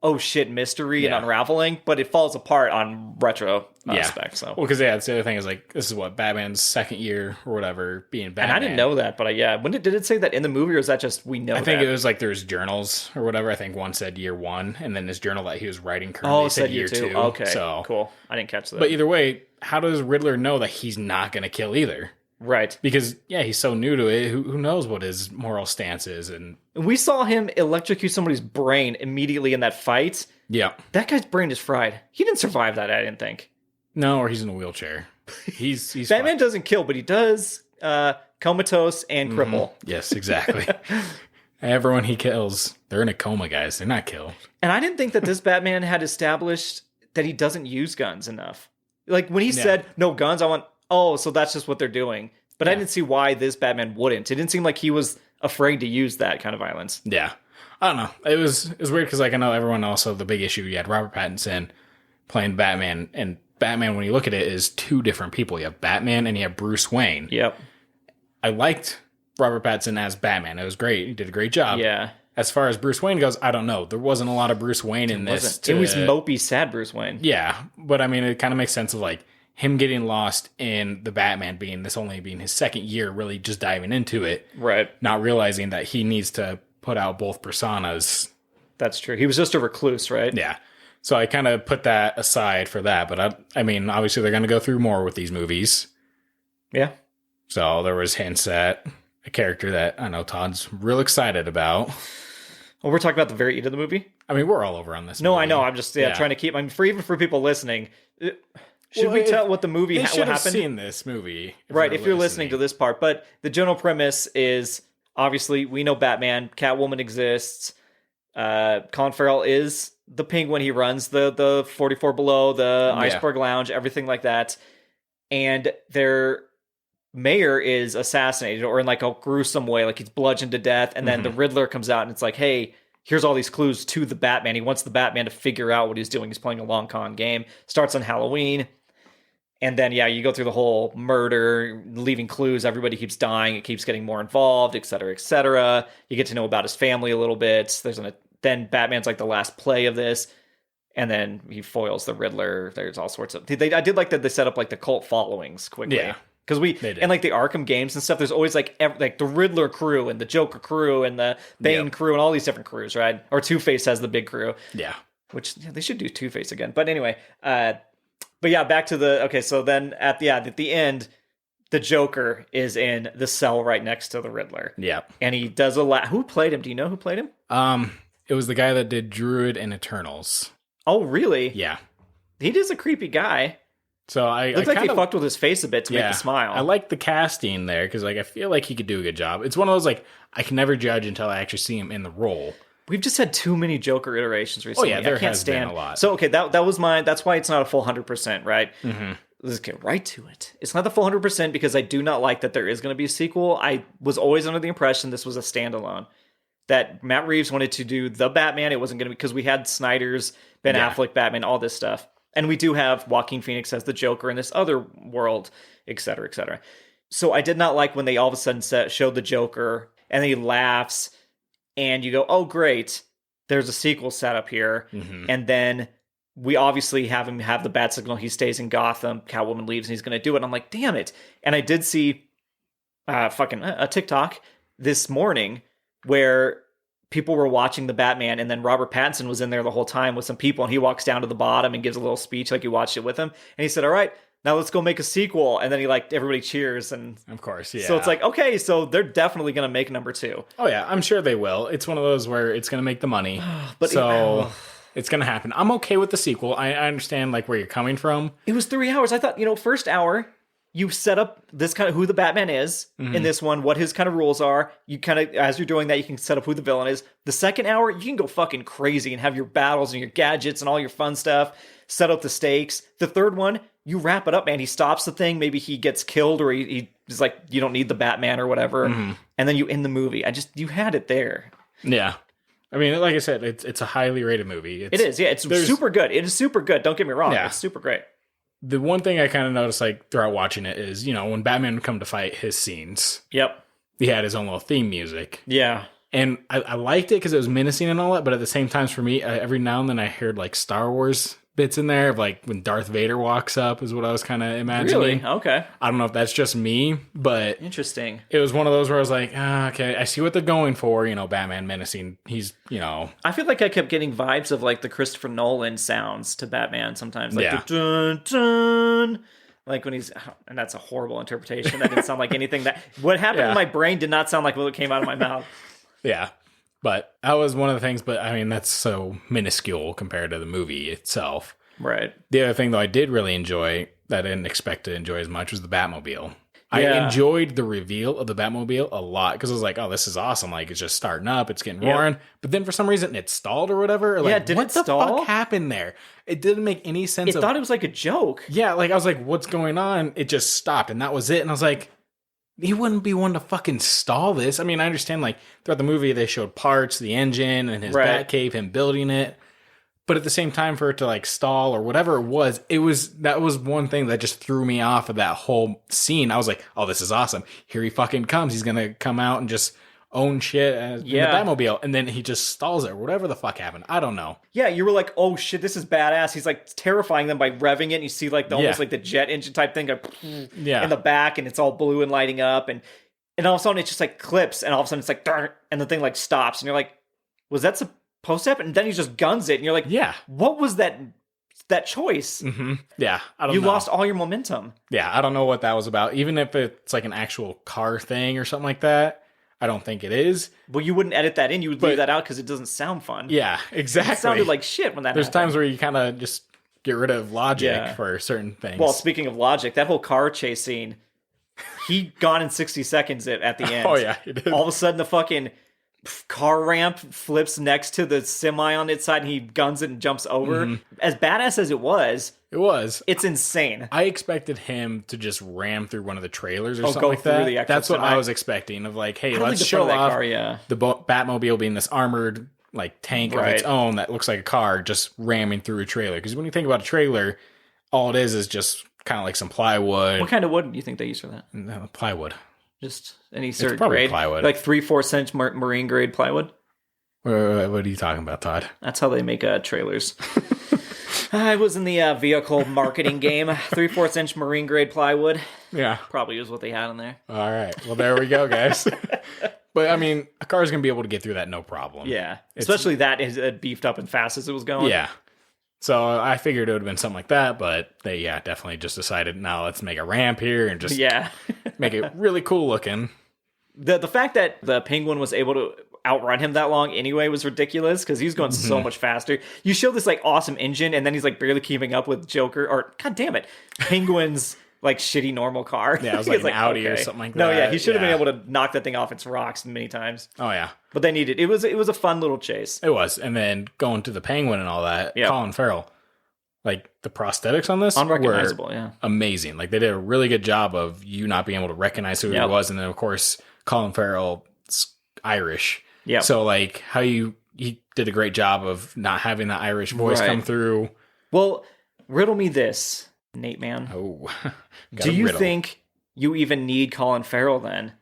oh shit, mystery and unraveling, but it falls apart on retro aspect. So, well, because that's the other thing is, like, this is what Batman's second year or whatever being Batman. And I didn't know that, but when did it say that in the movie, or is that just we know? I think it was like there's journals or whatever. I think one said year 1, and then his journal that he was writing currently said year 2. Okay, so cool. I didn't catch that. But either way, how does Riddler know that he's not going to kill either? Right. Because, he's so new to it. Who knows what his moral stance is? And we saw him electrocute somebody's brain immediately in that fight. Yeah. That guy's brain is fried. He didn't survive that, I didn't think. No, or he's in a wheelchair. He's Batman doesn't kill, but he does comatose and cripple. Yes, exactly. Everyone he kills, they're in a coma, guys. They're not killed. And I didn't think that this Batman had established that he doesn't use guns enough. Like, when he said, no guns, I went, oh, so that's just what they're doing. But I didn't see why this Batman wouldn't. It didn't seem like he was afraid to use that kind of violence. Yeah. I don't know. It was weird because, like, I know everyone also, the big issue, you had Robert Pattinson playing Batman, and Batman, when you look at it, is two different people. You have Batman and you have Bruce Wayne. Yep. I liked Robert Pattinson as Batman. It was great. He did a great job. Yeah. As far as Bruce Wayne goes, I don't know. There wasn't a lot of Bruce Wayne in this. It was mopey, sad Bruce Wayne. Yeah. But, I mean, it kind of makes sense of, like, him getting lost in the Batman only being his second year, really just diving into it. Right. Not realizing that he needs to put out both personas. That's true. He was just a recluse, right? Yeah. So I kind of put that aside for that. But I mean, obviously they're going to go through more with these movies. Yeah. So there was hints at a character that I know Todd's real excited about. Well, we're talking about the very end of the movie? I mean, we're all over on this No, movie. I know. I'm just trying to keep... I mean, even for people listening... Should we tell what the movie what happened? They should have seen this movie. Right, if you're listening to this part. But the general premise is, obviously, we know Batman, Catwoman exists, Colin Farrell is the Penguin. He runs the 44 Below, the Iceberg Lounge, everything like that. And their mayor is assassinated, or in like a gruesome way, like he's bludgeoned to death. And then the Riddler comes out and it's like, hey, here's all these clues to the Batman. He wants the Batman to figure out what he's doing. He's playing a long con game. Starts on Halloween. And then, you go through the whole murder, leaving clues. Everybody keeps dying. It keeps getting more involved, et cetera, et cetera. You get to know about his family a little bit. Then Batman's like the last play of this. And then he foils the Riddler. There's all sorts of... I did like that they set up like the cult followings quickly. Yeah. Because and like the Arkham games and stuff, there's always like the Riddler crew and the Joker crew and the Bane crew and all these different crews, right? Or Two-Face has the big crew. Yeah. Which they should do Two-Face again. But anyway... But back to the... Okay, so then at the end, the Joker is in the cell right next to the Riddler. Yeah. And he does a lot. Who played him? Do you know who played him? It was the guy that did Druid and Eternals. Oh, really? Yeah. He is a creepy guy. So I Looks like they fucked with his face a bit to make the smile. I like the casting there because like I feel like he could do a good job. It's one of those like I can never judge until I actually see him in the role. We've just had too many Joker iterations recently. Oh yeah, there I can't has stand been a lot. So okay, that was mine. That's why it's not a full 100%, right? Mm-hmm. Let's get right to it. It's not the full 100% because I do not like that there is going to be a sequel. I was always under the impression this was a standalone. That Matt Reeves wanted to do the Batman. It wasn't going to be because we had Snyder's Ben Affleck Batman, all this stuff. And we do have Joaquin Phoenix as the Joker in this other world, et cetera, et cetera. So I did not like when they all of a sudden showed the Joker and he laughs and you go, oh, great. There's a sequel set up here. Mm-hmm. And then we obviously have him have the bat signal. He stays in Gotham. Catwoman leaves and he's going to do it. And I'm like, damn it. And I did see a TikTok this morning where people were watching the Batman, and then Robert Pattinson was in there the whole time with some people, and he walks down to the bottom and gives a little speech like he watched it with him. And he said, all right, now let's go make a sequel. And then he everybody cheers. And of course, yeah. So it's like, okay, so they're definitely going to make number 2. Oh yeah, I'm sure they will. It's one of those where it's going to make the money. But it's going to happen. I'm okay with the sequel. I understand like where you're coming from. It was 3 hours. I thought, first hour, you set up this kind of who the Batman is in this one, what his kind of rules are. You kind of, as you're doing that, you can set up who the villain is. The second hour, you can go fucking crazy and have your battles and your gadgets and all your fun stuff, set up the stakes. The third one, you wrap it up, man. He stops the thing. Maybe he gets killed or he's like, you don't need the Batman or whatever. Mm-hmm. And then you end the movie. you had it there. Yeah. I mean, like I said, it's a highly rated movie. It is. Yeah, it's super good. It is super good. Don't get me wrong. Yeah. It's super great. The one thing I kind of noticed, like, throughout watching it is, when Batman would come to fight his scenes. Yep. He had his own little theme music. Yeah. And I liked it because it was menacing and all that, but at the same time, for me, every now and then I heard, like, Star Wars bits in there of, like, when Darth Vader walks up is what I was kind of imagining. Really? Okay. I don't know if that's just me, but... Interesting. It was one of those where I was like, okay, I see what they're going for, Batman menacing. He's, I feel like I kept getting vibes of, like, the Christopher Nolan sounds to Batman sometimes. Like, the dun-dun, like when he's... And that's a horrible interpretation. That didn't sound like anything that... What happened in my brain did not sound like what came out of my mouth. Yeah. But that was one of the things, but I mean, that's so minuscule compared to the movie itself. Right. The other thing, though, I did really enjoy that I didn't expect to enjoy as much was the Batmobile. Yeah. I enjoyed the reveal of the Batmobile a lot because I was like, oh, this is awesome. Like, it's just starting up. It's getting roaring. But then for some reason, it stalled or whatever. Like, did what it stall? What the fuck happened there? It didn't make any sense. Thought it was like a joke. Yeah, like, I was like, what's going on? It just stopped, and that was it. And I was like... He wouldn't be one to fucking stall this. I mean, I understand, like, throughout the movie, they showed parts, the engine, and his Batcave, him building it. But at the same time, for it to, like, stall or whatever it was, that was one thing that just threw me off of that whole scene. I was like, oh, this is awesome. Here he fucking comes. He's going to come out and just own shit in the Batmobile. And then he just stalls it or whatever the fuck happened. I don't know. Yeah, you were like, oh shit, this is badass. He's like terrifying them by revving it. And you see like almost like the jet engine type thing in the back, and it's all blue and lighting up. And all of a sudden it just like clips, and all of a sudden it's like, and the thing like stops. And you're like, was that supposed to happen? And then he just guns it. And you're like, yeah, what was that choice? Mm-hmm. Yeah, I don't know. You lost all your momentum. Yeah, I don't know what that was about. Even if it's like an actual car thing or something like that. I don't think it is. Well, you wouldn't edit that in. You would leave that out because it doesn't sound fun. Yeah, exactly. It sounded like shit when that There's happened. times where you kind of just get rid of logic for certain things. Well, speaking of logic, that whole car chase scene, he gone in 60 seconds at the end. Oh, yeah, he did. All of a sudden, the fucking car ramp flips next to the semi on its side, and he guns it and jumps over. Mm-hmm. As badass as it was, it's insane. I expected him to just ram through one of the trailers or something like that. That's what I was expecting. Of like, hey, let's show off the Batmobile being this armored like tank of its own that looks like a car, just ramming through a trailer. Because when you think about a trailer, all it is just kind of like some plywood. What kind of wood do you think they use for that? No, plywood. Just any certain grade, plywood, like 3/4 inch marine grade plywood. What are you talking about, Todd? That's how they make trailers. I was in the vehicle marketing game. 3/4 inch marine grade plywood. Yeah, probably is what they had in there. All right, well there we go, guys. But I mean, a car's gonna be able to get through that no problem. Yeah, especially that is beefed up and fast as it was going. Yeah. So I figured it would have been something like that, but they definitely just decided, now let's make a ramp here and just make it really cool looking. The fact that the Penguin was able to outrun him that long anyway was ridiculous, because he's going so much faster. You show this like awesome engine, and then he's like barely keeping up with Joker, or god damn it, Penguin's like shitty normal car. Yeah, it was like an Audi or something like that. No, yeah, he should have been able to knock that thing off its rocks many times. Oh yeah, but they needed it. Was a fun little chase. It was, and then going to the Penguin and all that. Colin Farrell, like the prosthetics on this, unrecognizable. Were amazing. Like they did a really good job of you not being able to recognize who he was, and then of course Colin Farrell's Irish. Yeah. So like he did a great job of not having the Irish voice come through. Well, riddle me this, Nate, man. Oh, do you think you even need Colin Farrell then?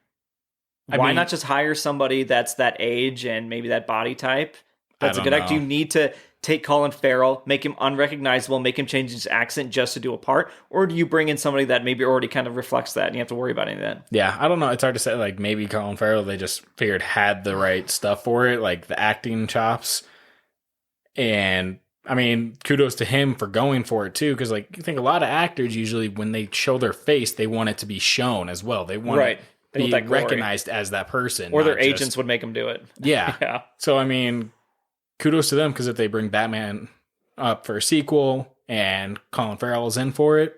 Why not just hire somebody that's that age and maybe that body type? That's a good actor. Do you need to take Colin Farrell, make him unrecognizable, make him change his accent just to do a part? Or do you bring in somebody that maybe already kind of reflects that and you have to worry about any of that? Yeah, I don't know. It's hard to say. Like maybe Colin Farrell, they just figured had the right stuff for it, like the acting chops. And I mean, kudos to him for going for it too, because like you think a lot of actors usually when they show their face, they want it to be shown as well. They want it to be recognized as that person, or their agents would make them do it. Yeah. So I mean, kudos to them, because if they bring Batman up for a sequel and Colin Farrell is in for it,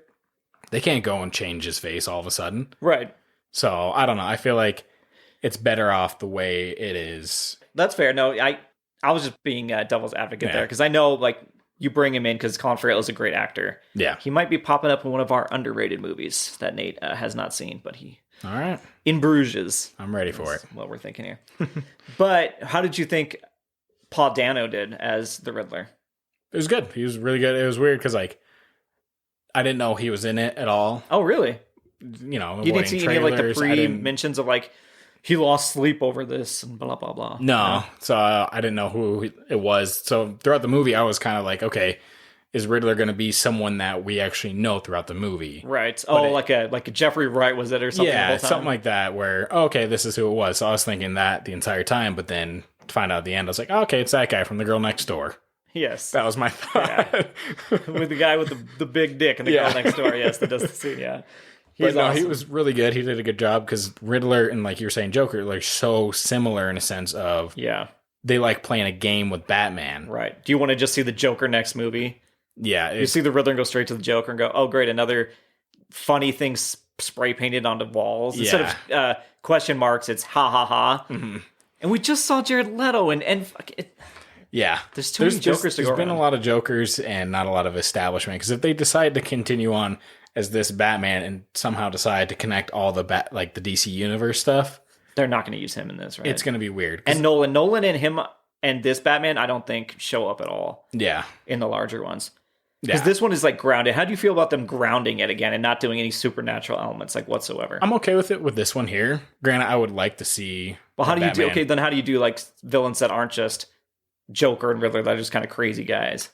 they can't go and change his face all of a sudden. Right. So I don't know. I feel like it's better off the way it is. That's fair. No, I was just being devil's advocate there, because I know like you bring him in because Colin Farrell is a great actor. Yeah. He might be popping up in one of our underrated movies that Nate has not seen, but all right. In Bruges. I'm ready for it. What we're thinking here. But how did you think Paul Dano did as the Riddler? It was good. He was really good. It was weird because like I didn't know he was in it at all. Oh, really? You know, you didn't see any of like the pre-mentions of like he lost sleep over this and blah blah blah. No, so I didn't know who it was. So throughout the movie, I was kind of like, okay, is Riddler going to be someone that we actually know throughout the movie? Right. But like a Jeffrey Wright was it or something? Yeah, something like that. Where okay, this is who it was. So I was thinking that the entire time, but then to find out at the end, I was like, oh, okay, it's that guy from The Girl Next Door. Yes, that was my thought. Yeah. With the guy with the big dick and the girl next door. Yes, that does the scene. Yeah. But no, he was really good. He did a good job because Riddler and like you were saying, Joker, like so similar in a sense of they like playing a game with Batman. Right. Do you want to just see the Joker next movie? Yeah. You see the Riddler and go straight to the Joker and go, oh great, another funny thing spray painted onto walls. Yeah. Instead of question marks, it's ha ha ha. Mm-hmm. And we just saw Jared Leto and yeah. There's too many Jokers to go around. There's been a lot of Jokers and not a lot of establishment, because if they decide to continue on as this Batman and somehow decide to connect all the the DC Universe stuff, they're not going to use him in this, right? It's going to be weird. And Nolan and him and this Batman, I don't think show up at all. Yeah. In the larger ones. Because this one is like grounded. How do you feel about them grounding it again and not doing any supernatural elements like whatsoever? I'm okay with it with this one here. Granted, I would like to see. Well, how do you do? Okay, then how do you do like villains that aren't just Joker and Riddler, that are just kind of crazy guys?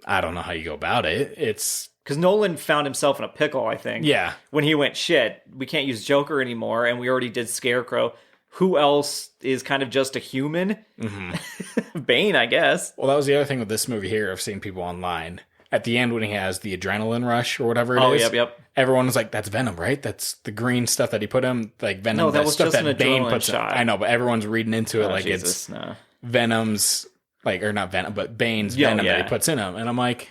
I don't know how you go about it. It's because Nolan found himself in a pickle, I think. Yeah. When he went, shit, we can't use Joker anymore, and we already did Scarecrow. Who else is kind of just a human? Mm-hmm. Bane, I guess. Well, that was the other thing with this movie here. I've seen people online. At the end, when he has the adrenaline rush or whatever it is. Yep. Everyone was like, that's Venom, right? That's the green stuff that he put him, like Venom. No, that was stuff just that an Bane adrenaline puts shot. I know, but everyone's reading into it like Jesus, it's Venom's, like, or not Venom, but Bane's Venom that he puts in him. And I'm like,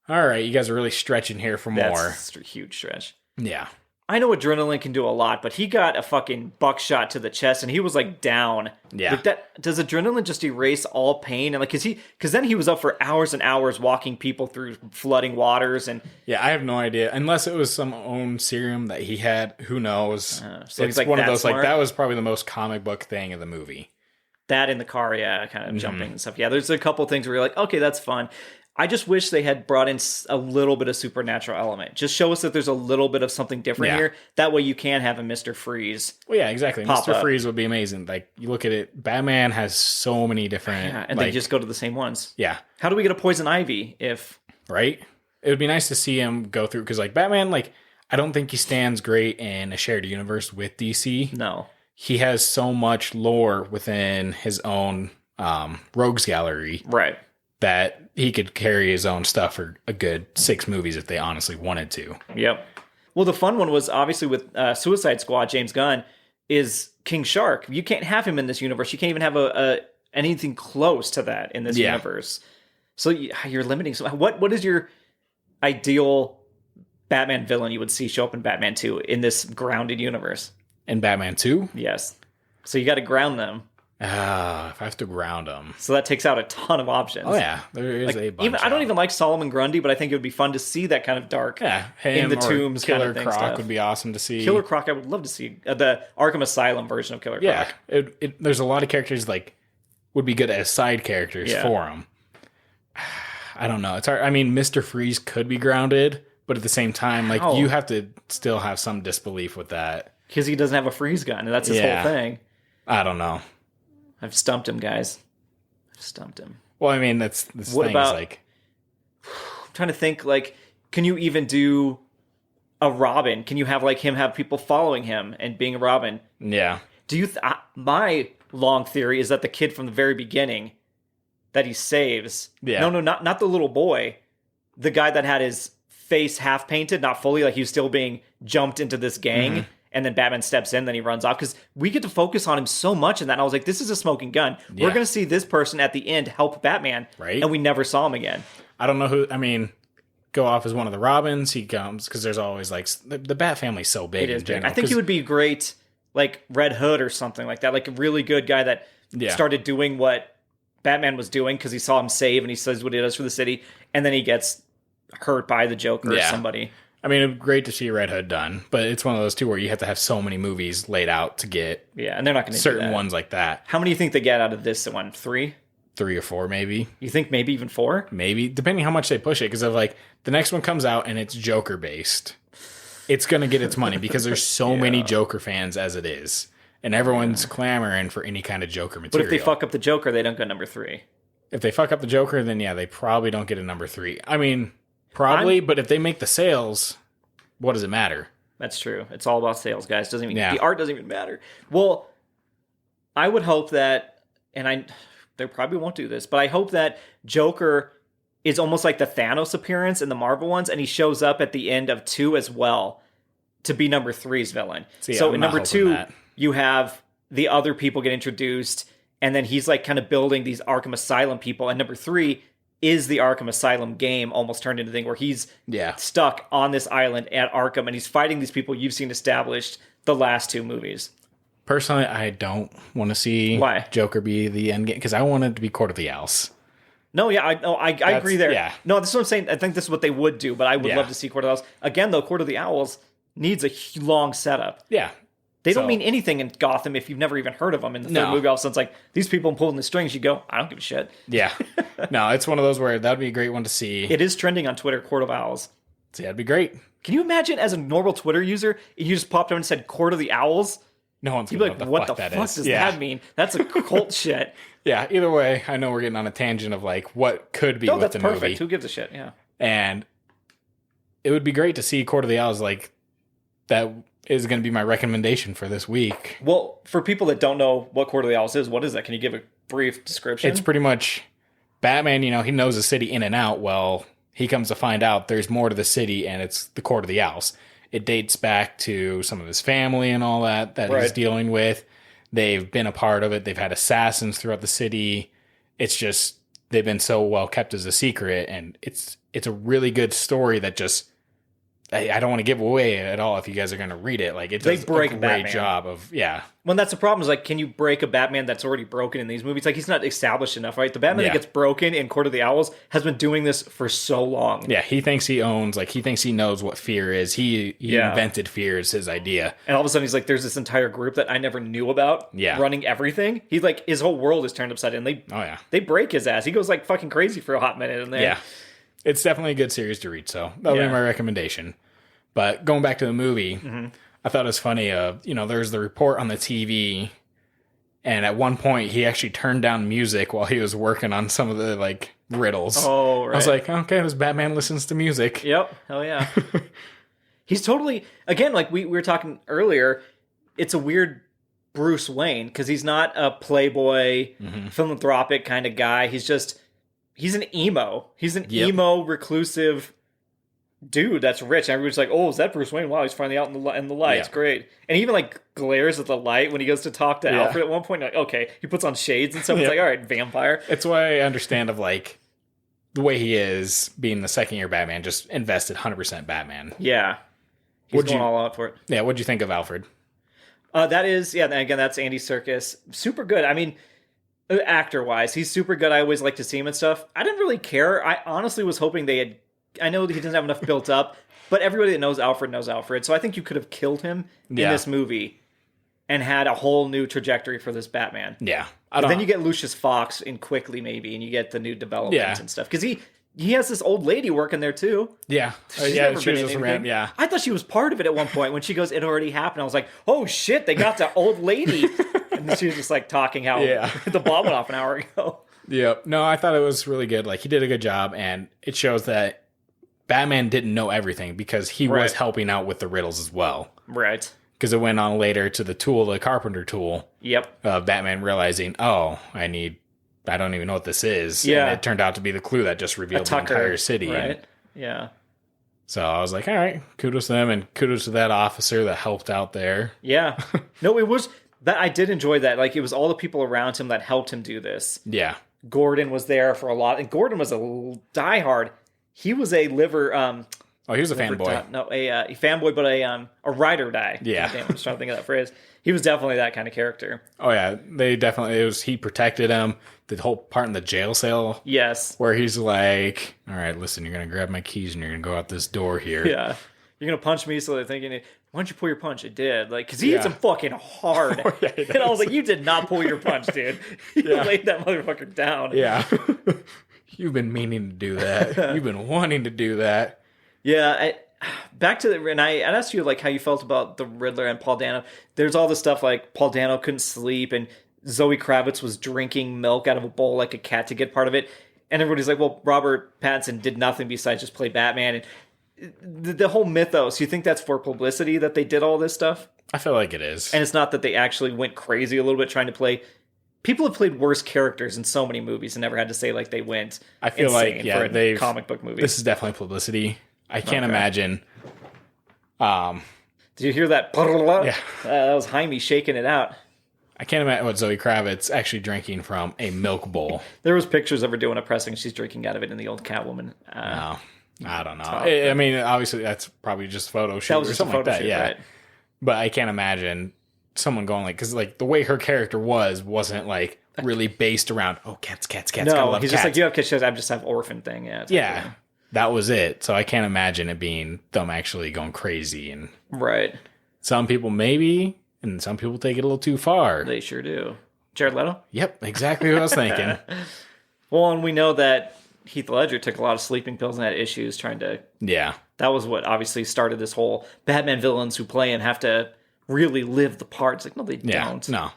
all right, you guys are really stretching here for more. That's a huge stretch. Yeah. I know adrenaline can do a lot, but he got a fucking buckshot to the chest and he was like down. Yeah. Like does adrenaline just erase all pain? And like, because then he was up for hours and hours walking people through flooding waters and. Yeah, I have no idea. Unless it was some own serum that he had, who knows? So it's like one of those, smart. Like that was probably the most comic book thing of the movie. That in the car, kind of jumping and stuff. Yeah, there's a couple things where you're like, okay, that's fun. I just wish they had brought in a little bit of supernatural element. Just show us that there's a little bit of something different here. That way you can have a Mr. Freeze. Well, yeah, exactly. Mr. Freeze would be amazing. Like, you look at it, Batman has so many different... Yeah, and they just go to the same ones. Yeah. How do we get a Poison Ivy if... Right? It would be nice to see him go through... Because, like, Batman, like, I don't think he stands great in a shared universe with DC. No. He has so much lore within his own rogues gallery. Right. that he could carry his own stuff for a good 6 movies if they honestly wanted to. Yep. Well, the fun one was obviously with Suicide Squad, James Gunn, is King Shark. You can't have him in this universe. You can't even have anything close to that in this universe. So you're limiting. So what is your ideal Batman villain you would see show up in Batman 2 in this grounded universe? In Batman 2? Yes. So you got to ground them. If I have to ground them. So that takes out a ton of options. Oh, yeah. There is a bunch. I don't even like Solomon Grundy, but I think it would be fun to see that kind of dark in the tombs Killer kind of thing Croc stuff. would be awesome to see. Killer Croc, I would love to see. The Arkham Asylum version of Killer Croc. Yeah. There's a lot of characters like would be good as side characters for him. I don't know. It's hard. I mean, Mr. Freeze could be grounded, but at the same time, like you have to still have some disbelief with that. Because he doesn't have a freeze gun, and that's his whole thing. I don't know. I've stumped him, guys. I've stumped him. Well, I mean, that's the thing. Is like, I'm trying to think, like, can you even do a Robin? Can you have, like, him have people following him and being a Robin? Yeah. Do you... my long theory is that the kid from the very beginning that he saves... Yeah. No, not the little boy. The guy that had his face half painted, not fully, like he was still being jumped into this gang... Mm-hmm. And then Batman steps in, then he runs off. Because we get to focus on him so much in that. And I was like, this is a smoking gun. Yeah. We're going to see this person at the end help Batman. Right. And we never saw him again. I don't know who... I mean, go off as one of the Robins. He comes... Because there's always, like... The Bat family's so big in general. I think he would be great, like, Red Hood or something like that. Like, a really good guy that started doing what Batman was doing because he saw him save and he says what he does for the city. And then he gets hurt by the Joker or somebody. I mean, it'd be great to see Red Hood done, but it's one of those two where you have to have so many movies laid out to get and they're not going to certain do that. ones like that. How many do you think they get out of this one? 3? 3 or 4, maybe. You think maybe even 4? Maybe, depending how much they push it, because if like the next one comes out and it's Joker based, it's going to get its money because there's so many Joker fans as it is, and everyone's clamoring for any kind of Joker material. But if they fuck up the Joker, they don't go number 3. If they fuck up the Joker, then they probably don't get a number 3. I mean, probably, but if they make the sales... What does it matter? That's true. It's all about sales, guys. The art doesn't even matter. Well, I would hope that, and they probably won't do this, but I hope that Joker is almost like the Thanos appearance in the Marvel ones, and he shows up at the end of 2 as well to be number 3's villain. So in number 2, you have the other people get introduced, and then he's like kind of building these Arkham Asylum people, and number 3 is the Arkham Asylum game almost turned into a thing where he's stuck on this island at Arkham and he's fighting these people you've seen established the last 2 movies. Personally, I don't want to see Joker be the end game because I want it to be Court of the Owls. No, I agree there. Yeah. No, this is what I'm saying. I think this is what they would do, but I would love to see Court of the Owls. Again, though, Court of the Owls needs a long setup. Yeah. They don't mean anything in Gotham if you've never even heard of them. In the third movie, all of a sudden it's like, these people pulling the strings, you go, I don't give a shit. Yeah. No, it's one of those where that would be a great one to see. It is trending on Twitter, Court of Owls. So that'd be great. Can you imagine as a normal Twitter user, you just popped up and said Court of the Owls? No one's going to know what the fuck does that mean? That's a cult shit. Yeah, either way, I know we're getting on a tangent of like what could be with the movie. Perfect. Who gives a shit? Yeah. And it would be great to see Court of the Owls like that is going to be my recommendation for this week. Well, for people that don't know what Court of the Owls is, what is that? Can you give a brief description? It's pretty much Batman, he knows the city in and out. Well, he comes to find out there's more to the city and it's the Court of the Owls. It dates back to some of his family and all that he's dealing with. They've been a part of it. They've had assassins throughout the city. It's just, they've been so well kept as a secret. And it's a really good story that just, I don't want to give away at all if you guys are going to read it. Like, it does a great job of, Well, that's the problem is, like, can you break a Batman that's already broken in these movies? Like, he's not established enough, right? The Batman that gets broken in Court of the Owls has been doing this for so long. Yeah, he thinks he knows what fear is. He invented fear as his idea. And all of a sudden he's like, there's this entire group that I never knew about running everything. He's like, his whole world is turned upside down. They break his ass. He goes like fucking crazy for a hot minute. And it's definitely a good series to read, so that'll be my recommendation. But going back to the movie, I thought it was funny. There's the report on the TV, and at one point he actually turned down music while he was working on some of the like riddles. Oh, right. I was like, okay, this Batman listens to music. Yep. Hell yeah. He's totally, again, like we were talking earlier, it's a weird Bruce Wayne because he's not a playboy, philanthropic kind of guy. He's he's an emo. He's an Yep. emo, reclusive dude that's rich. And everybody's like, oh, is that Bruce Wayne? Wow, he's finally out in the light. It's great. And he even like glares at the light when he goes to talk to Alfred at one point. Like, okay, he puts on shades and stuff. It's like, all right, vampire. It's why I understand of like the way he is being the second year Batman, just invested 100% Batman. Yeah. He's going all out for it. Yeah, what'd you think of Alfred? That is, again, that's Andy Serkis. Super good. I mean, actor-wise, he's super good. I always like to see him and stuff. I didn't really care. I honestly was hoping they had... I know that he doesn't have enough built up, but everybody that knows Alfred. So I think you could have killed him in this movie and had a whole new trajectory for this Batman. Yeah. Then you get Lucius Fox in quickly, maybe, and you get the new developments and stuff. Because he has this old lady working there, too. Yeah. She's she never was been in just anything. around, yeah. I thought she was part of it at one point when she goes, it already happened. I was like, oh, shit, they got the old lady. And then she was just, like, talking how the bomb went off an hour ago. Yep. No, I thought it was really good. Like, he did a good job, and it shows that Batman didn't know everything because he was helping out with the riddles as well. Right. Because it went on later to the tool, the carpenter tool. Yep. Batman realizing, I don't even know what this is. Yeah. And it turned out to be the clue that just revealed the entire city. Right. Yeah. So I was like, all right, kudos to them, and kudos to that officer that helped out there. Yeah. No, it was... that I did enjoy that. Like, it was all the people around him that helped him do this. Yeah. Gordon was there for a lot. And Gordon was a diehard... He was a liver... he was a fanboy. A fanboy, but a ride or die. Yeah. Damn, I was trying to think of that phrase. He was definitely that kind of character. Oh, yeah. He protected him. The whole part in the jail cell. Yes. Where he's like, all right, listen, you're going to grab my keys and you're going to go out this door here. Yeah. You're going to punch me, so they're thinking, why don't you pull your punch? It did. Like, because he hits him fucking hard. And I was like, you did not pull your punch, dude. You laid that motherfucker down. Yeah. You've been meaning to do that. You've been wanting to do that. Yeah. Back to the... And I asked you, like, how you felt about the Riddler and Paul Dano. There's all this stuff, like, Paul Dano couldn't sleep, and Zoe Kravitz was drinking milk out of a bowl like a cat to get part of it. And everybody's like, well, Robert Pattinson did nothing besides just play Batman. And the whole mythos, you think that's for publicity that they did all this stuff? I feel like it is. And it's not that they actually went crazy a little bit trying to play... People have played worse characters in so many movies and never had to say, like, they went I feel like, for a comic book movie. This is definitely publicity. I can't imagine... Did you hear that? Yeah. That was Jaime shaking it out. I can't imagine what Zoe Kravitz actually drinking from a milk bowl. There was pictures of her doing a pressing. She's drinking out of it in the old Catwoman. No, I don't know. I mean, obviously, that's probably just a photo shoot or something like that. Yeah, right. But I can't imagine someone going like, because like the way her character wasn't like really based around cats. No, he's just like, you have kids. I just have orphan thing. Yeah. That was it. So I can't imagine it being them actually going crazy. And right. Some people maybe, and some people take it a little too far. They sure do. Jared Leto? Yep, exactly what I was thinking. Well, and we know that Heath Ledger took a lot of sleeping pills and had issues trying to... Yeah. That was what obviously started this whole Batman villains who play and have to really live the part. It's like, no, they don't. No.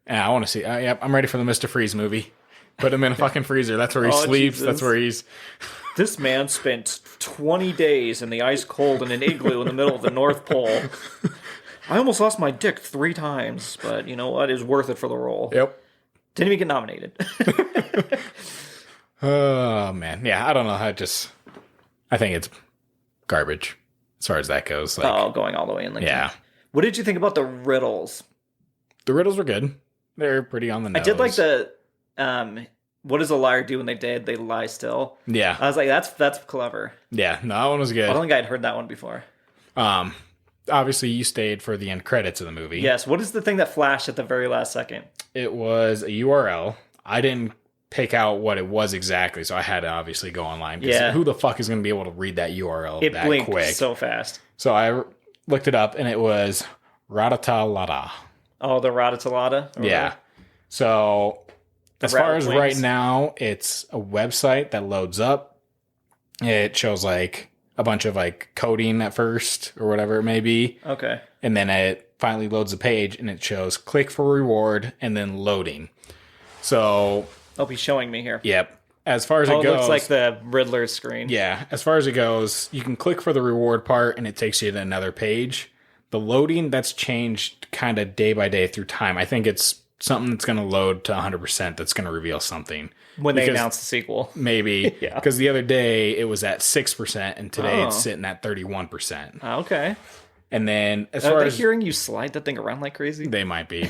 Yeah, I want to see... yep, I'm ready for the Mr. Freeze movie. Put him in a fucking freezer. That's where he sleeps. Jesus. That's where he's... This man spent 20 days in the ice cold in an igloo in the middle of the North Pole. I almost lost my dick 3 times, but you know what? It was worth it for the role. Yep. Didn't even get nominated. Oh, man. Yeah, I don't know. I think it's garbage as far as that goes. Like, going all the way in. Like, yeah. What did you think about the riddles? The riddles were good. They're pretty on the nose. I did like the... what does a liar do when they dead? They lie still. Yeah. I was like, that's clever. Yeah, no, that one was good. I don't think I'd heard that one before. Obviously, you stayed for the end credits of the movie. Yes. What is the thing that flashed at the very last second? It was a URL. I didn't pick out what it was exactly, so I had to obviously go online. Yeah. Who the fuck is going to be able to read that URL it that blinked quick? So fast. So I looked it up, and it was Ratatalada. Oh, the Ratatalada? Yeah. So... As far as wings. right now, it's a website that loads up. It shows like a bunch of like coding at first or whatever it may be. Okay. And then it finally loads a page and it shows click for reward and then loading. So. Oh, he's showing me here. Yep. As far as it goes. It looks like the Riddler screen. Yeah. As far as it goes, you can click for the reward part and it takes you to another page. The loading, that's changed kind of day by day through time. I think it's something that's going to load to 100% that's going to reveal something. when they announced the sequel. Maybe. Yeah. Because the other day it was at 6%, and today it's sitting at 31%. Okay. And then as far as hearing you slide that thing around like crazy? They might be.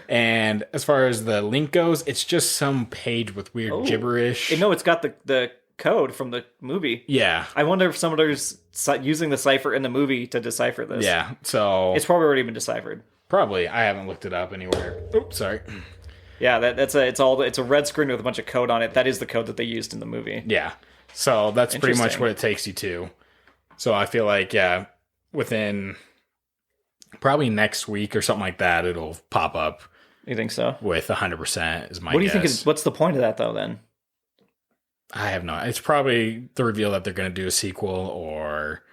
And as far as the link goes, it's just some page with weird gibberish. No, it's got the code from the movie. Yeah. I wonder if somebody's using the cipher in the movie to decipher this. Yeah. So it's probably already been deciphered. Probably. I haven't looked it up anywhere. Oops, sorry. Yeah, it's a red screen with a bunch of code on it. That is the code that they used in the movie. Yeah. So that's pretty much what it takes you to. So I feel like, within probably next week or something like that, it'll pop up. You think so? With 100% is my guess. What do you think what's the point of that, though, then? I have no... It's probably the reveal that they're going to do a sequel, or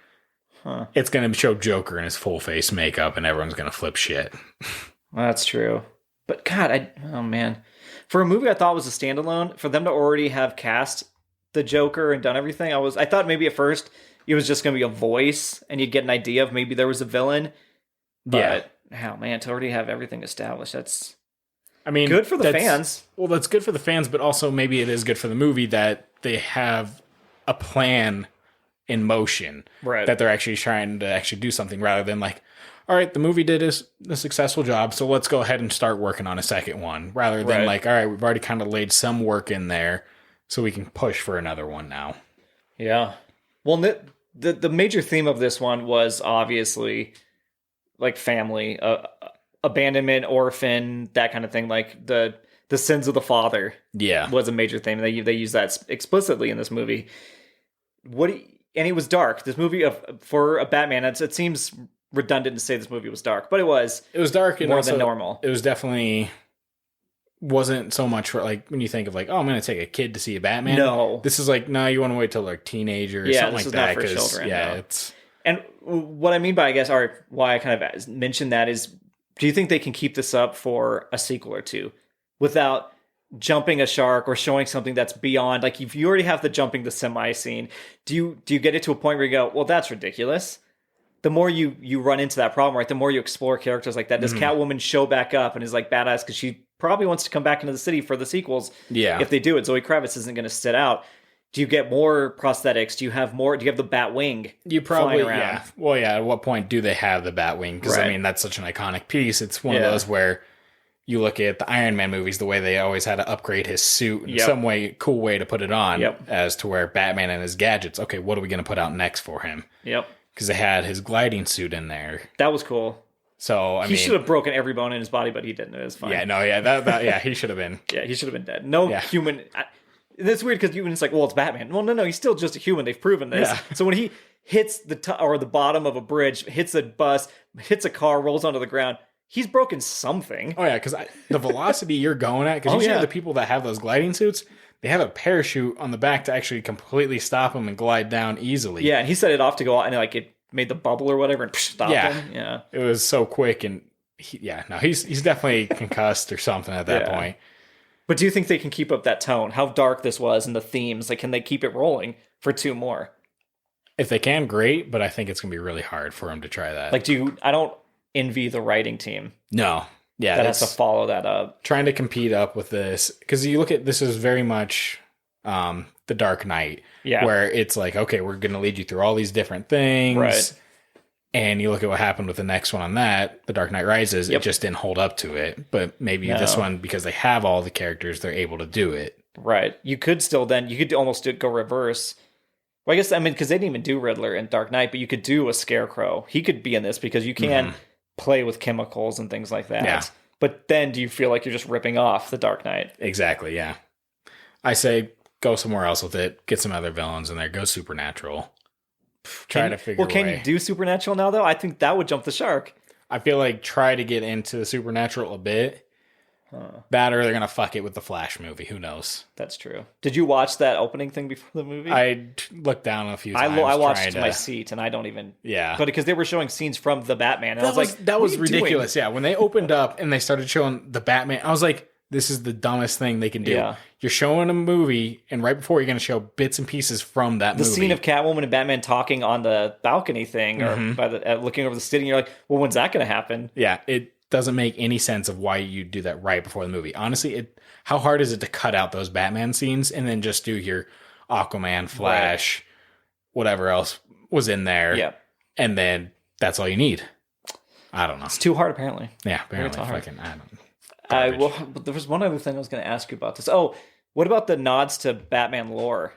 it's going to show Joker in his full face makeup and everyone's going to flip shit. Well, that's true. But God, oh man. For a movie I thought was a standalone, for them to already have cast the Joker and done everything, I thought maybe at first it was just going to be a voice and you'd get an idea of maybe there was a villain. But, oh man, to already have everything established, that's... I mean, good for the fans. Well, that's good for the fans, but also maybe it is good for the movie that they have a plan in motion. Right. That they're actually trying to actually do something rather than like, all right, the movie did a successful job, so let's go ahead and start working on a second one. Rather than like, all right, we've already kind of laid some work in there, so we can push for another one now. Yeah. Well, the major theme of this one was obviously like family, abandonment, orphan, that kind of thing. Like the sins of the father. Yeah, was a major theme. They use that explicitly in this movie. And it was dark. This movie for a Batman, it seems redundant to say this movie was dark, but it was. It was dark and more than normal. It was definitely wasn't so much for like when you think of like, oh, I'm going to take a kid to see a Batman. No, this is like, no, you want to wait till like teenager or something like that. Not for children. Yeah, no. it's. And what I mean by, I guess, or why I kind of mentioned that is, do you think they can keep this up for a sequel or two without jumping a shark or showing something that's beyond, like if you already have the jumping the semi scene, do you get it to a point where you go, well, that's ridiculous? The more you run into that problem, right? The more you explore characters like that. Does Catwoman show back up and is like badass because she probably wants to come back into the city for the sequels? Yeah. If they do it, Zoe Kravitz isn't going to sit out. Do you get more prosthetics? Do you have the bat wing? You probably, yeah. Well, yeah, at what point do they have the bat wing? Because, I mean, that's such an iconic piece. It's one of those where you look at the Iron Man movies, the way they always had to upgrade his suit in some way, cool way to put it on, as to where Batman and his gadgets, okay, what are we going to put out next for him? Yep. Because they had his gliding suit in there. That was cool. So, he should have broken every bone in his body, but he didn't. It was fine. Yeah, no, yeah, that he should have been. Yeah, he should have been dead. No human... That's weird because it's like, well, it's Batman. Well, no, he's still just a human. They've proven this. Yeah. So when he hits the bottom of a bridge, hits a bus, hits a car, rolls onto the ground, he's broken something. Oh yeah, because the velocity you're going at, because usually the people that have those gliding suits, they have a parachute on the back to actually completely stop him and glide down easily. Yeah, and he set it off to go out, and like it made the bubble or whatever and stopped him. Yeah, it was so quick, and he's definitely concussed or something at that point. But do you think they can keep up that tone? How dark this was and the themes? Like, can they keep it rolling for two more? If they can, great. But I think it's going to be really hard for them to try that. Like, I don't envy the writing team. No. Yeah. That has to follow that up. Trying to compete up with this. Because you look at, this is very much The Dark Knight. Yeah. Where it's like, okay, we're going to lead you through all these different things. Right. And you look at what happened with the next one on that, The Dark Knight Rises, it just didn't hold up to it. But maybe this one, because they have all the characters, they're able to do it. Right. You could almost go reverse. Well, I guess, because they didn't even do Riddler in Dark Knight, but you could do a Scarecrow. He could be in this because you can play with chemicals and things like that. Yeah. But then do you feel like you're just ripping off The Dark Knight? Exactly, yeah. I say go somewhere else with it. Get some other villains in there. Go Supernatural. Can you do Supernatural now, though? I think that would jump the shark. I feel like try to get into the Supernatural a bit. That or they're going to fuck it with the Flash movie. Who knows? That's true. Did you watch that opening thing before the movie? I looked down a few times. I watched my seat, and I don't even... Yeah. But because they were showing scenes from the Batman. And I was like, that was ridiculous. Doing? Yeah, when they opened up and they started showing the Batman, I was like, this is the dumbest thing they can do. Yeah. You're showing a movie, and right before you're going to show bits and pieces from that movie. The scene of Catwoman and Batman talking on the balcony thing, or by looking over the city, and you're like, well, when's that going to happen? Yeah, it doesn't make any sense of why you do that right before the movie. Honestly, how hard is it to cut out those Batman scenes and then just do your Aquaman, Flash, whatever else was in there. Yeah. And then that's all you need. I don't know. It's too hard, apparently. Yeah, apparently. Fucking, but there was one other thing I was going to ask you about this. Oh, what about the nods to Batman lore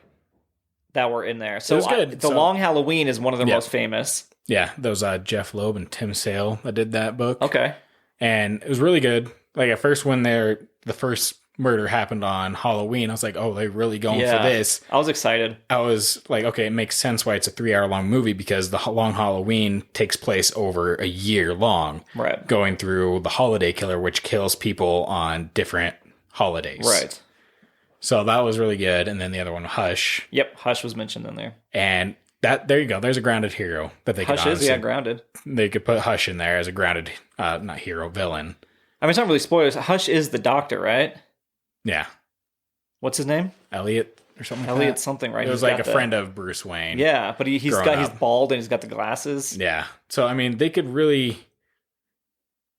that were in there? So it was good. The Long Halloween is one of their most famous. Yeah, those Jeff Loeb and Tim Sale that did that book. Okay. And it was really good. Like at first when the first murder happened on Halloween, I was like, oh, they're really going for this. I was excited. I was like, okay, it makes sense why it's a 3-hour long movie, because the Long Halloween takes place over a year long. Right. Going through the holiday killer, which kills people on different holidays. Right. So that was really good. And then the other one, Hush. Yep, Hush was mentioned in there. And there you go. There's a grounded hero that they could Hush is, grounded. They could put Hush in there as a grounded, not hero, villain. I mean, it's not really spoilers. Hush is the doctor, right? Yeah. What's his name? Elliot or something like Elliot that. something, right? It was like a friend of Bruce Wayne. Yeah, but he's bald and he's got the glasses. Yeah. So, I mean, they could really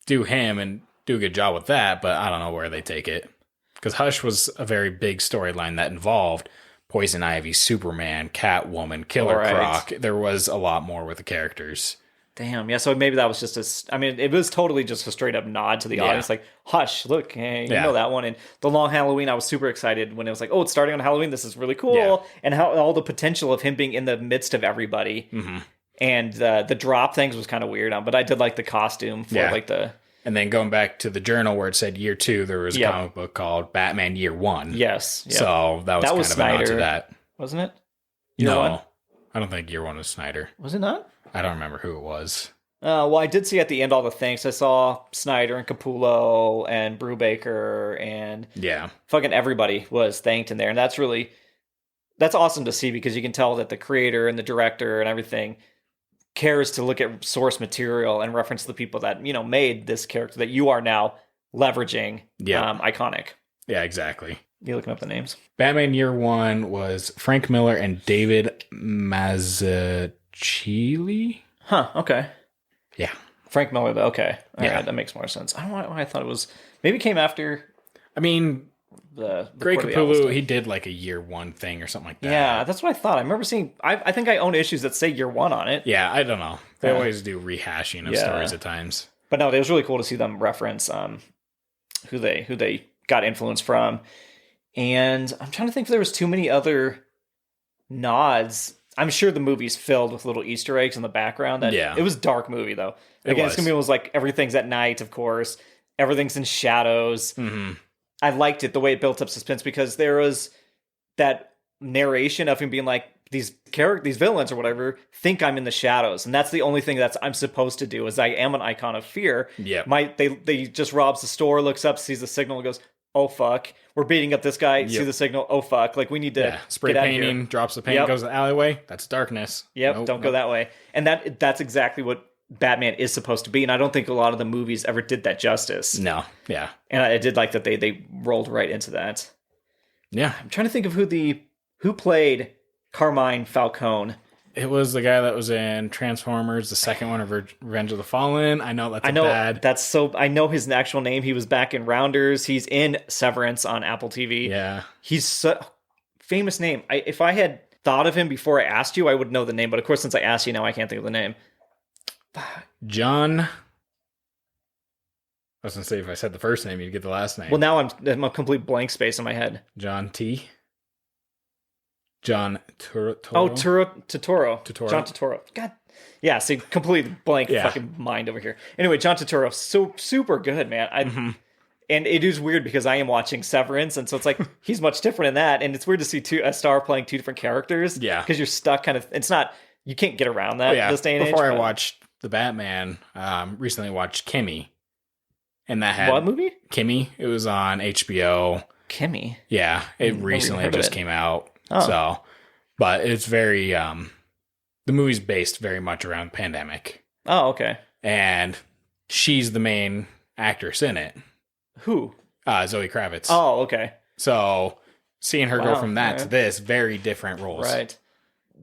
do him and do a good job with that, but I don't know where they take it. Because Hush was a very big storyline that involved Poison Ivy, Superman, Catwoman, Killer Croc. There was a lot more with the characters. Damn, yeah, so maybe that was just it was totally just a straight up nod to the audience, like, Hush, look, hey, you know that one. And the Long Halloween, I was super excited when it was like, oh, it's starting on Halloween, this is really cool. Yeah. And how all the potential of him being in the midst of everybody. Mm-hmm. And the drop things was kind of weird, but I did like the costume for like the... And then going back to the journal where it said year 2, there was a comic book called Batman Year 1. Yes. Yep. So that was kind of a nod to that. Wasn't it? Year 1? I don't think Year 1 was Snyder. Was it not? I don't remember who it was. Well, I did see at the end all the things. I saw Snyder and Capullo and Brubaker and fucking everybody was thanked in there. And that's awesome to see, because you can tell that the creator and the director and everything cares to look at source material and reference the people that, made this character that you are now leveraging. Iconic. Yeah, exactly. You looking up the names? Batman Year 1 was Frank Miller and David Mazzucchelli. Huh, okay. Yeah. Frank Miller, okay. All right, that makes more sense. I don't know why I thought it was... Maybe it came after... I mean... The Greg Capullo, he did like a Year 1 thing or something like that. Yeah, that's what I thought. I remember seeing... I think I own issues that say Year 1 on it. Yeah, I don't know. They always do rehashing of stories at times. But no, it was really cool to see them reference who they got influence from. And I'm trying to think if there was too many other nods. I'm sure the movie's filled with little Easter eggs in the background. It was a dark movie, though. Again, it's going to be like everything's at night, of course. Everything's in shadows. Mm-hmm. I liked it, the way it built up suspense, because there was that narration of him being like, these villains or whatever think I'm in the shadows, and that's the only thing that I'm supposed to do, is I am an icon of fear. Yeah. They just robs the store, looks up, sees the signal, and goes, oh fuck, we're beating up this guy, see the signal, oh fuck, like we need to spray painting, drops the paint, goes to the alleyway, that's darkness. Yep, don't go that way. And that's exactly what Batman is supposed to be, and I don't think a lot of the movies ever did that justice. No, yeah. And I did like that they rolled right into that. Yeah. I'm trying to think of who played Carmine Falcone. It was the guy that was in Transformers, the second one of Revenge of the Fallen. I know that's I know his actual name. He was back in Rounders. He's in Severance on Apple TV. Yeah. He's a famous name. If I had thought of him before I asked you, I would know the name. But of course, since I asked you now, I can't think of the name. John. I was going to say, if I said the first name, you'd get the last name. Well, now I'm a complete blank space in my head. John Turturro. Oh, Turturro. John Turturro. God. Yeah, see, completely blank fucking mind over here. Anyway, John Turturro, so super good, man. And it is weird because I am watching Severance, and so it's like, he's much different in that, and it's weird to see a star playing two different characters. Yeah. Because you're stuck it's not, you can't get around that this day and age. Before I watched the Batman, recently watched Kimmy. And that had... What movie? Kimmy. It was on HBO. Kimmy? Yeah, it recently just came out. Oh. So, but it's very, the movie's based very much around the pandemic. Oh, okay. And she's the main actress in it. Who? Zoe Kravitz. Oh, okay. So, seeing her go from that to this, very different roles. Right.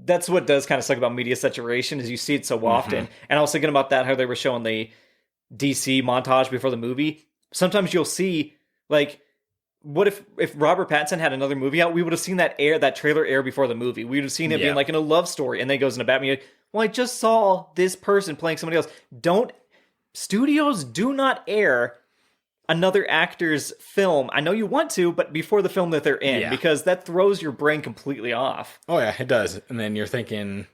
That's what does kind of suck about media saturation, is you see it so often. And I was thinking about that, how they were showing the DC montage before the movie, sometimes you'll see, like, what if Robert Pattinson had another movie out, we would have seen that trailer air before the movie. We would have seen it being like in a love story, and then it goes into Batman. Like, well, I just saw this person playing somebody else. Studios do not air another actor's film. I know you want to, but before the film that they're in, because that throws your brain completely off. Oh yeah, it does. And then you're thinking,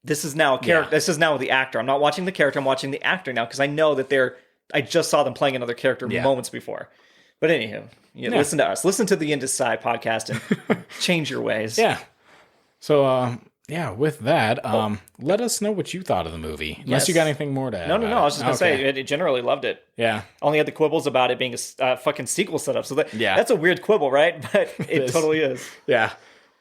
this is now a character. This is now the actor. I'm not watching the character. I'm watching the actor now because I know that I just saw them playing another character moments before. But anywho, listen to us. Listen to the Indecide podcast and change your ways. Yeah. So, with that, let us know what you thought of the movie. Unless you got anything more to add. No. I was just going to say, I generally loved it. Yeah. Only had the quibbles about it being a fucking sequel setup. So that's a weird quibble, right? But it totally is. Yeah.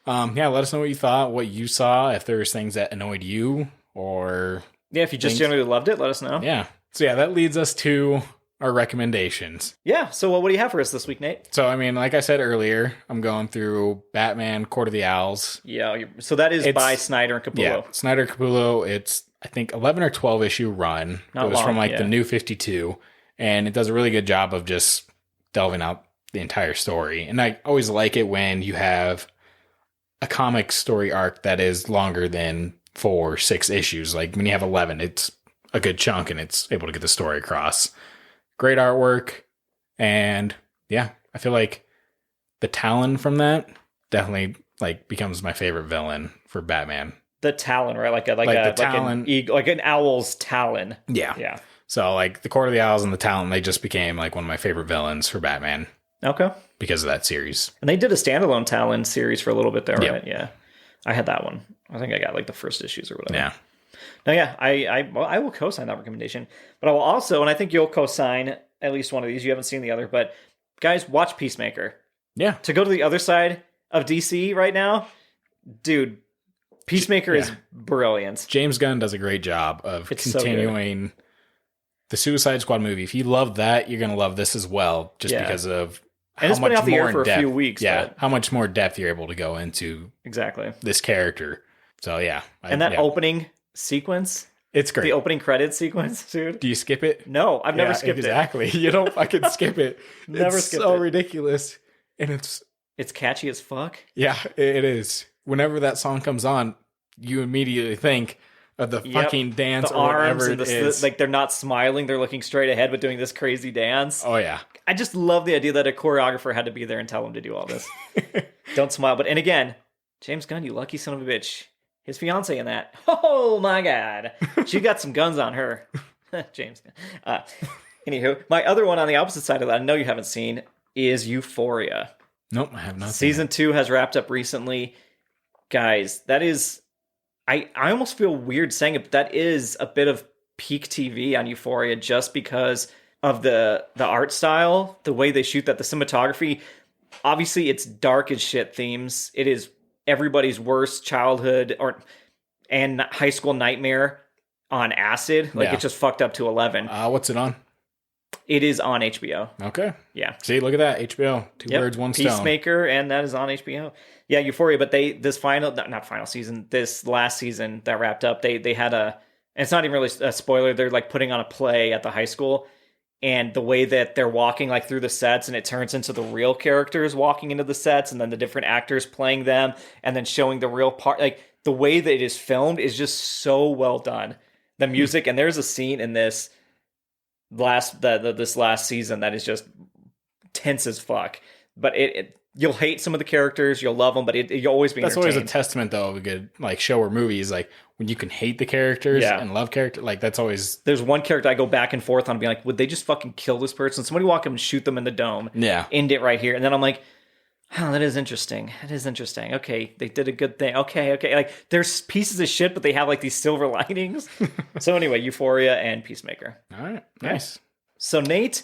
Let us know what you thought, what you saw, if there's things that annoyed you, or... Yeah, if you just generally loved it, let us know. Yeah. So, that leads us to our recommendations. Yeah, so what do you have for us this week, Nate? So, I mean, like I said earlier, I'm going through Batman, Court of the Owls. Yeah, so that is by Snyder and Capullo. Yeah, Snyder Capullo. It's, I think, 11 or 12 issue run. It was from the New 52, and it does a really good job of just delving out the entire story. And I always like it when you have a comic story arc that is longer than 4 or 6 issues. Like when you have 11, it's a good chunk, and it's able to get the story across. Great artwork, and I feel like the Talon from that definitely becomes my favorite villain for Batman. The Talon, right? Like an owl's talon. Yeah. So the Court of the Owls and the Talon, they just became one of my favorite villains for Batman. Okay. Because of that series. And they did a standalone Talon series for a little bit there, right? Yeah. I had that one. I think I got the first issues or whatever. Yeah. No, I will co-sign that recommendation, but I will also, and I think you'll co-sign at least one of these. You haven't seen the other, but guys, watch Peacemaker. Yeah. To go to the other side of DC right now, dude, Peacemaker is brilliant. James Gunn does a great job of continuing the Suicide Squad movie. If you love that, you're going to love this as well, just because of and it's been out the air for a few weeks. Yeah, how much more depth you're able to go into this character. So, and that opening sequence, it's great. The opening credits sequence, dude. Do you skip it? No, I've never skipped it. Exactly. You don't fucking skip it. Never it's skipped so it. ridiculous. And it's catchy as fuck. Yeah, it is. Whenever that song comes on, you immediately think of the fucking dance the or arms whatever and it is. they're not smiling, they're looking straight ahead but doing this crazy dance. Oh yeah. I just love the idea that a choreographer had to be there and tell him to do all this. Don't smile. But and again, James Gunn, you lucky son of a bitch. His fiance in that. Oh my god. She got some guns on her. James Gunn. Anywho, my other one on the opposite side of that, I know you haven't seen, is Euphoria. Nope, I have not. Season 2 has wrapped up recently. Guys, that is... I almost feel weird saying it, but that is a bit of peak TV on Euphoria just because of the art style, the way they shoot that, the cinematography. Obviously, it's dark as shit themes. It is everybody's worst childhood and high school nightmare on acid. It's just fucked up to 11. What's it on? It is on HBO. Okay. Yeah. See, look at that. HBO. Two birds, one stone. Peacemaker, and that is on HBO. Yeah, Euphoria, but this last season that wrapped up, they had and it's not even really a spoiler, they're putting on a play at the high school, and the way that they're walking through the sets, and it turns into the real characters walking into the sets, and then the different actors playing them, and then showing the real part, the way that it is filmed is just so well done. The music, and there's a scene in this this last season that is just tense as fuck, but you'll hate some of the characters, you'll love them, but you'll always be that's always a testament though of a good show or movie is when you can hate the characters and love characters, that's always... There's one character I go back and forth on being would they just fucking kill this person? Somebody walk up and shoot them in the dome. End it right here. And then I'm like, oh, that is interesting. That is interesting. Okay, they did a good thing. Okay. There's pieces of shit, but they have these silver linings. So anyway, Euphoria and Peacemaker. All right, nice. So Nate,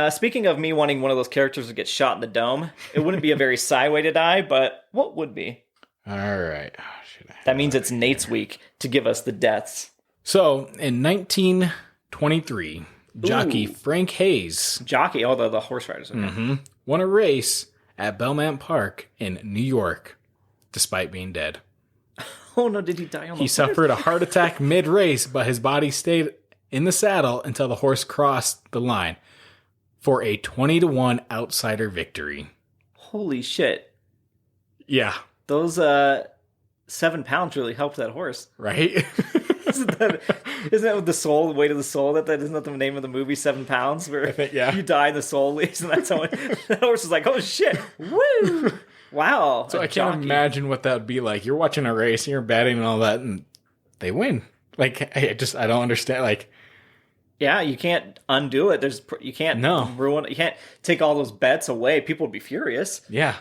speaking of me wanting one of those characters to get shot in the dome, it wouldn't be a very sigh way to die, but what would be? All right. That means it's Nate's week to give us the deaths. So in 1923, jockey Frank Hayes. Jockey, the horse riders. Okay. Won a race at Belmont Park in New York, despite being dead. Oh no, did he die on the He suffered a heart attack mid-race, but his body stayed in the saddle until the horse crossed the line for a 20-1 outsider victory. Holy shit. Yeah. Those 7 pounds really helped that horse. Right? Isn't that with the soul, the weight of the soul? Isn't that the name of the movie, 7 pounds? Where you die and the soul leaves, and that's how the horse is like, oh shit, woo! Wow. So I can't imagine what that would be like. You're watching a race, you're betting and all that, and they win. Like, I don't understand. Like, yeah, you can't undo it. You can't ruin it. You can't take all those bets away. People would be furious. Yeah.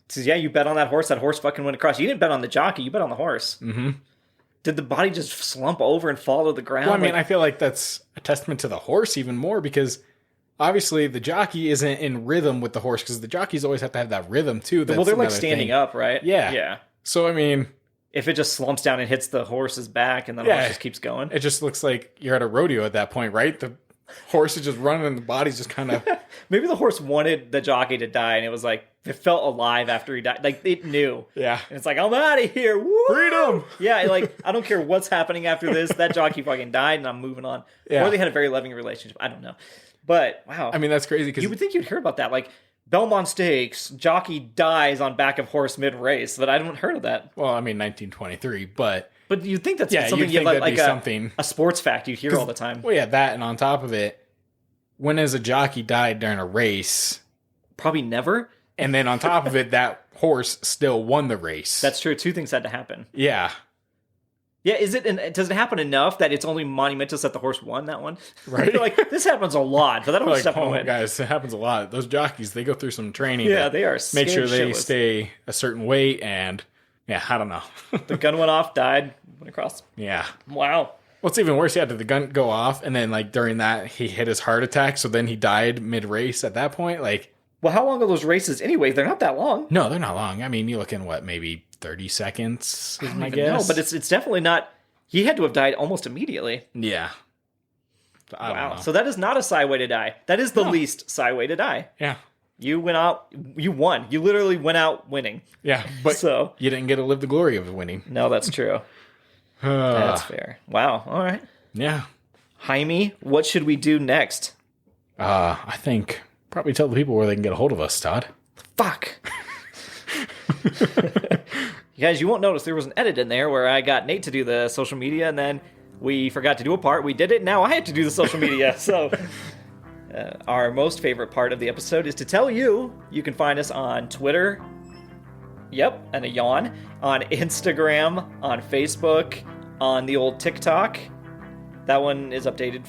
Says, yeah, you bet on that horse fucking went across. You didn't bet on the jockey, you bet on the horse. Mm-hmm. Did the body just slump over and fall to the ground? Well, I mean, I feel like that's a testament to the horse even more, because obviously the jockey isn't in rhythm with the horse, because the jockeys always have to have that rhythm too. Well, they're like standing up, right? Yeah. Yeah. So, I mean, if it just slumps down and hits the horse's back and then the horse just keeps going. It just looks like you're at a rodeo at that point, right? The horse is just running and the body's just kind of... Maybe the horse wanted the jockey to die, and it was like, it felt alive after he died. Like, it knew. Yeah. And it's like, I'm out of here. Woo! Freedom! Yeah, like, I don't care what's happening after this. That jockey fucking died, and I'm moving on. Yeah. Or they had a very loving relationship. I don't know. But, wow. I mean, that's crazy, because... You would think you'd hear about that. Like, Belmont Stakes, jockey dies on back of horse mid-race, but I haven't heard of that. Well, I mean, 1923, but... But you'd think that's Yeah, something you'd think that'd be a, something... a sports fact you'd hear all the time. Well, yeah, that, and on top of it, when has a jockey died during a race? Probably never. And then on top of it, that horse still won the race. That's true. 2 things had to happen. Yeah. Yeah, does it happen enough that it's only monumentous that the horse won that one? Right. Like, this happens a lot, but that horse Like, win. guys, it happens a lot. Those jockeys, they go through some training. Yeah, they are make sure scared they shitless. stay a certain weight, and yeah, I don't know. The gun went off, died, went across. Yeah. Wow. What's even worse, did the gun go off, and then like during that he hit his heart attack, so then he died mid-race at that point? Like, well, how long are those races anyway? They're not that long. no, they're not long. I mean, you look in maybe 30 seconds is my guess. No, but it's definitely not. He had to have died almost immediately. Yeah. I don't know. So that is not a sigh way to die. That is the least sigh way to die. Yeah. You went out, you won. You literally went out winning. Yeah, but So you didn't get to live the glory of winning. no, that's true. That's fair. Wow. All right. Yeah. Jaime, what should we do next? I think probably tell the people where they can get a hold of us, Todd. Fuck. You guys, you won't notice there was an edit in there where I got Nate to do the social media, and then we forgot to do a part. We did it. Now I had to do the social media. So our most favorite part of the episode is to tell you can find us on Twitter. Yep, and a yawn. On Instagram, on Facebook, on the old TikTok. That one is updated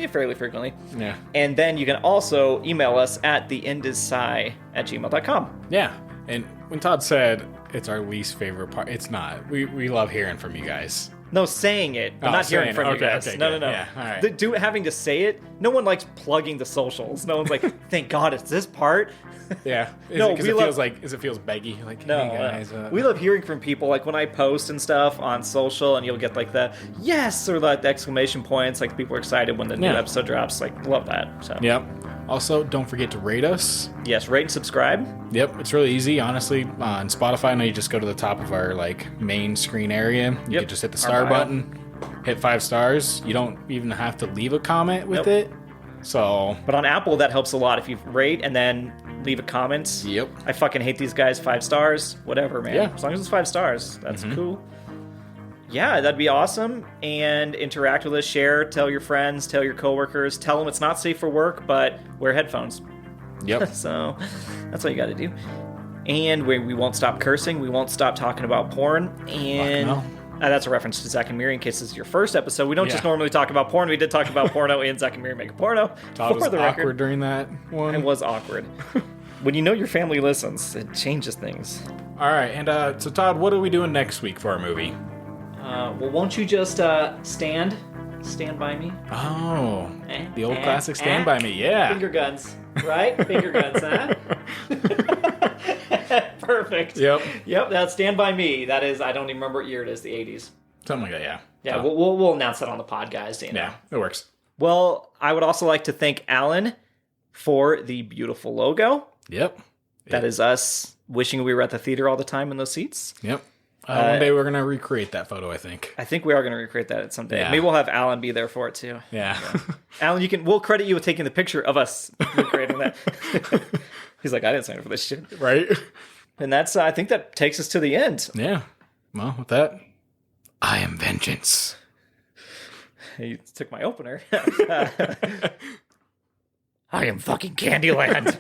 fairly frequently. Yeah. And then you can also email us at theendissci@gmail.com. Yeah. And when Todd said it's our least favorite part, it's not. We love hearing from you guys. No, saying it. I'm not hearing from you guys. No. Yeah, all right. Having to say it, no one likes plugging the socials. No one's like, thank God it's this part. Yeah. No, it feels beggy. Like, No, hey guys. we love hearing from people. Like when I post and stuff on social, and you'll get like the yes or like the exclamation points. Like people are excited when the new episode drops. Like love that. So Yep. Also, don't forget to rate us. yes, rate and subscribe. Yep, it's really easy, honestly. On Spotify, now you just go to the top of our main screen area. You can just hit the star button, hit 5 stars. You don't even have to leave a comment with it. So, but on Apple, that helps a lot if you rate and then leave a comment. Yep. I fucking hate these guys. 5 stars, whatever, man. Yeah. As long as it's 5 stars, that's cool. Yeah, that'd be awesome. And interact with us, share, tell your friends, tell your coworkers, tell them it's not safe for work, but wear headphones. Yep. So that's what you got to do. And we won't stop cursing. We won't stop talking about porn. And that's a reference to Zack and Miri in case this is your first episode. We don't just normally talk about porn. We did talk about porno in Zack and Miri Make a Porno. Todd was the awkward record. during that one. It was awkward. When you know your family listens, it changes things. All right, and so Todd, what are we doing next week for our movie? Well, won't you just stand by me? Oh, the old classic Stand By Me, yeah. Finger guns, right? Finger guns, huh? Perfect. Yep. That's Stand By Me. That is, I don't even remember what year it is, the 80s. Something like that, yeah. Yeah, we'll announce that on the pod, guys. You know. Yeah, it works. Well, I would also like to thank Alan for the beautiful logo. Yep. That is us wishing we were at the theater all the time in those seats. Yep. One day we're going to recreate that photo, I think. I think we are going to recreate that at some day. Yeah. Maybe we'll have Alan be there for it too. Yeah. Alan, we'll credit you with taking the picture of us recreating that. He's like, I didn't sign up for this shit. Right? And I think that takes us to the end. Yeah. Well, with that, I am vengeance. You took my opener. I am fucking Candyland.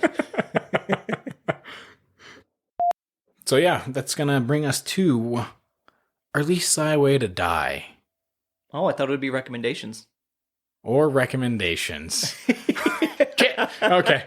So yeah, that's going to bring us to our least sci way to die. Oh, I thought it would be recommendations. Or recommendations. Okay.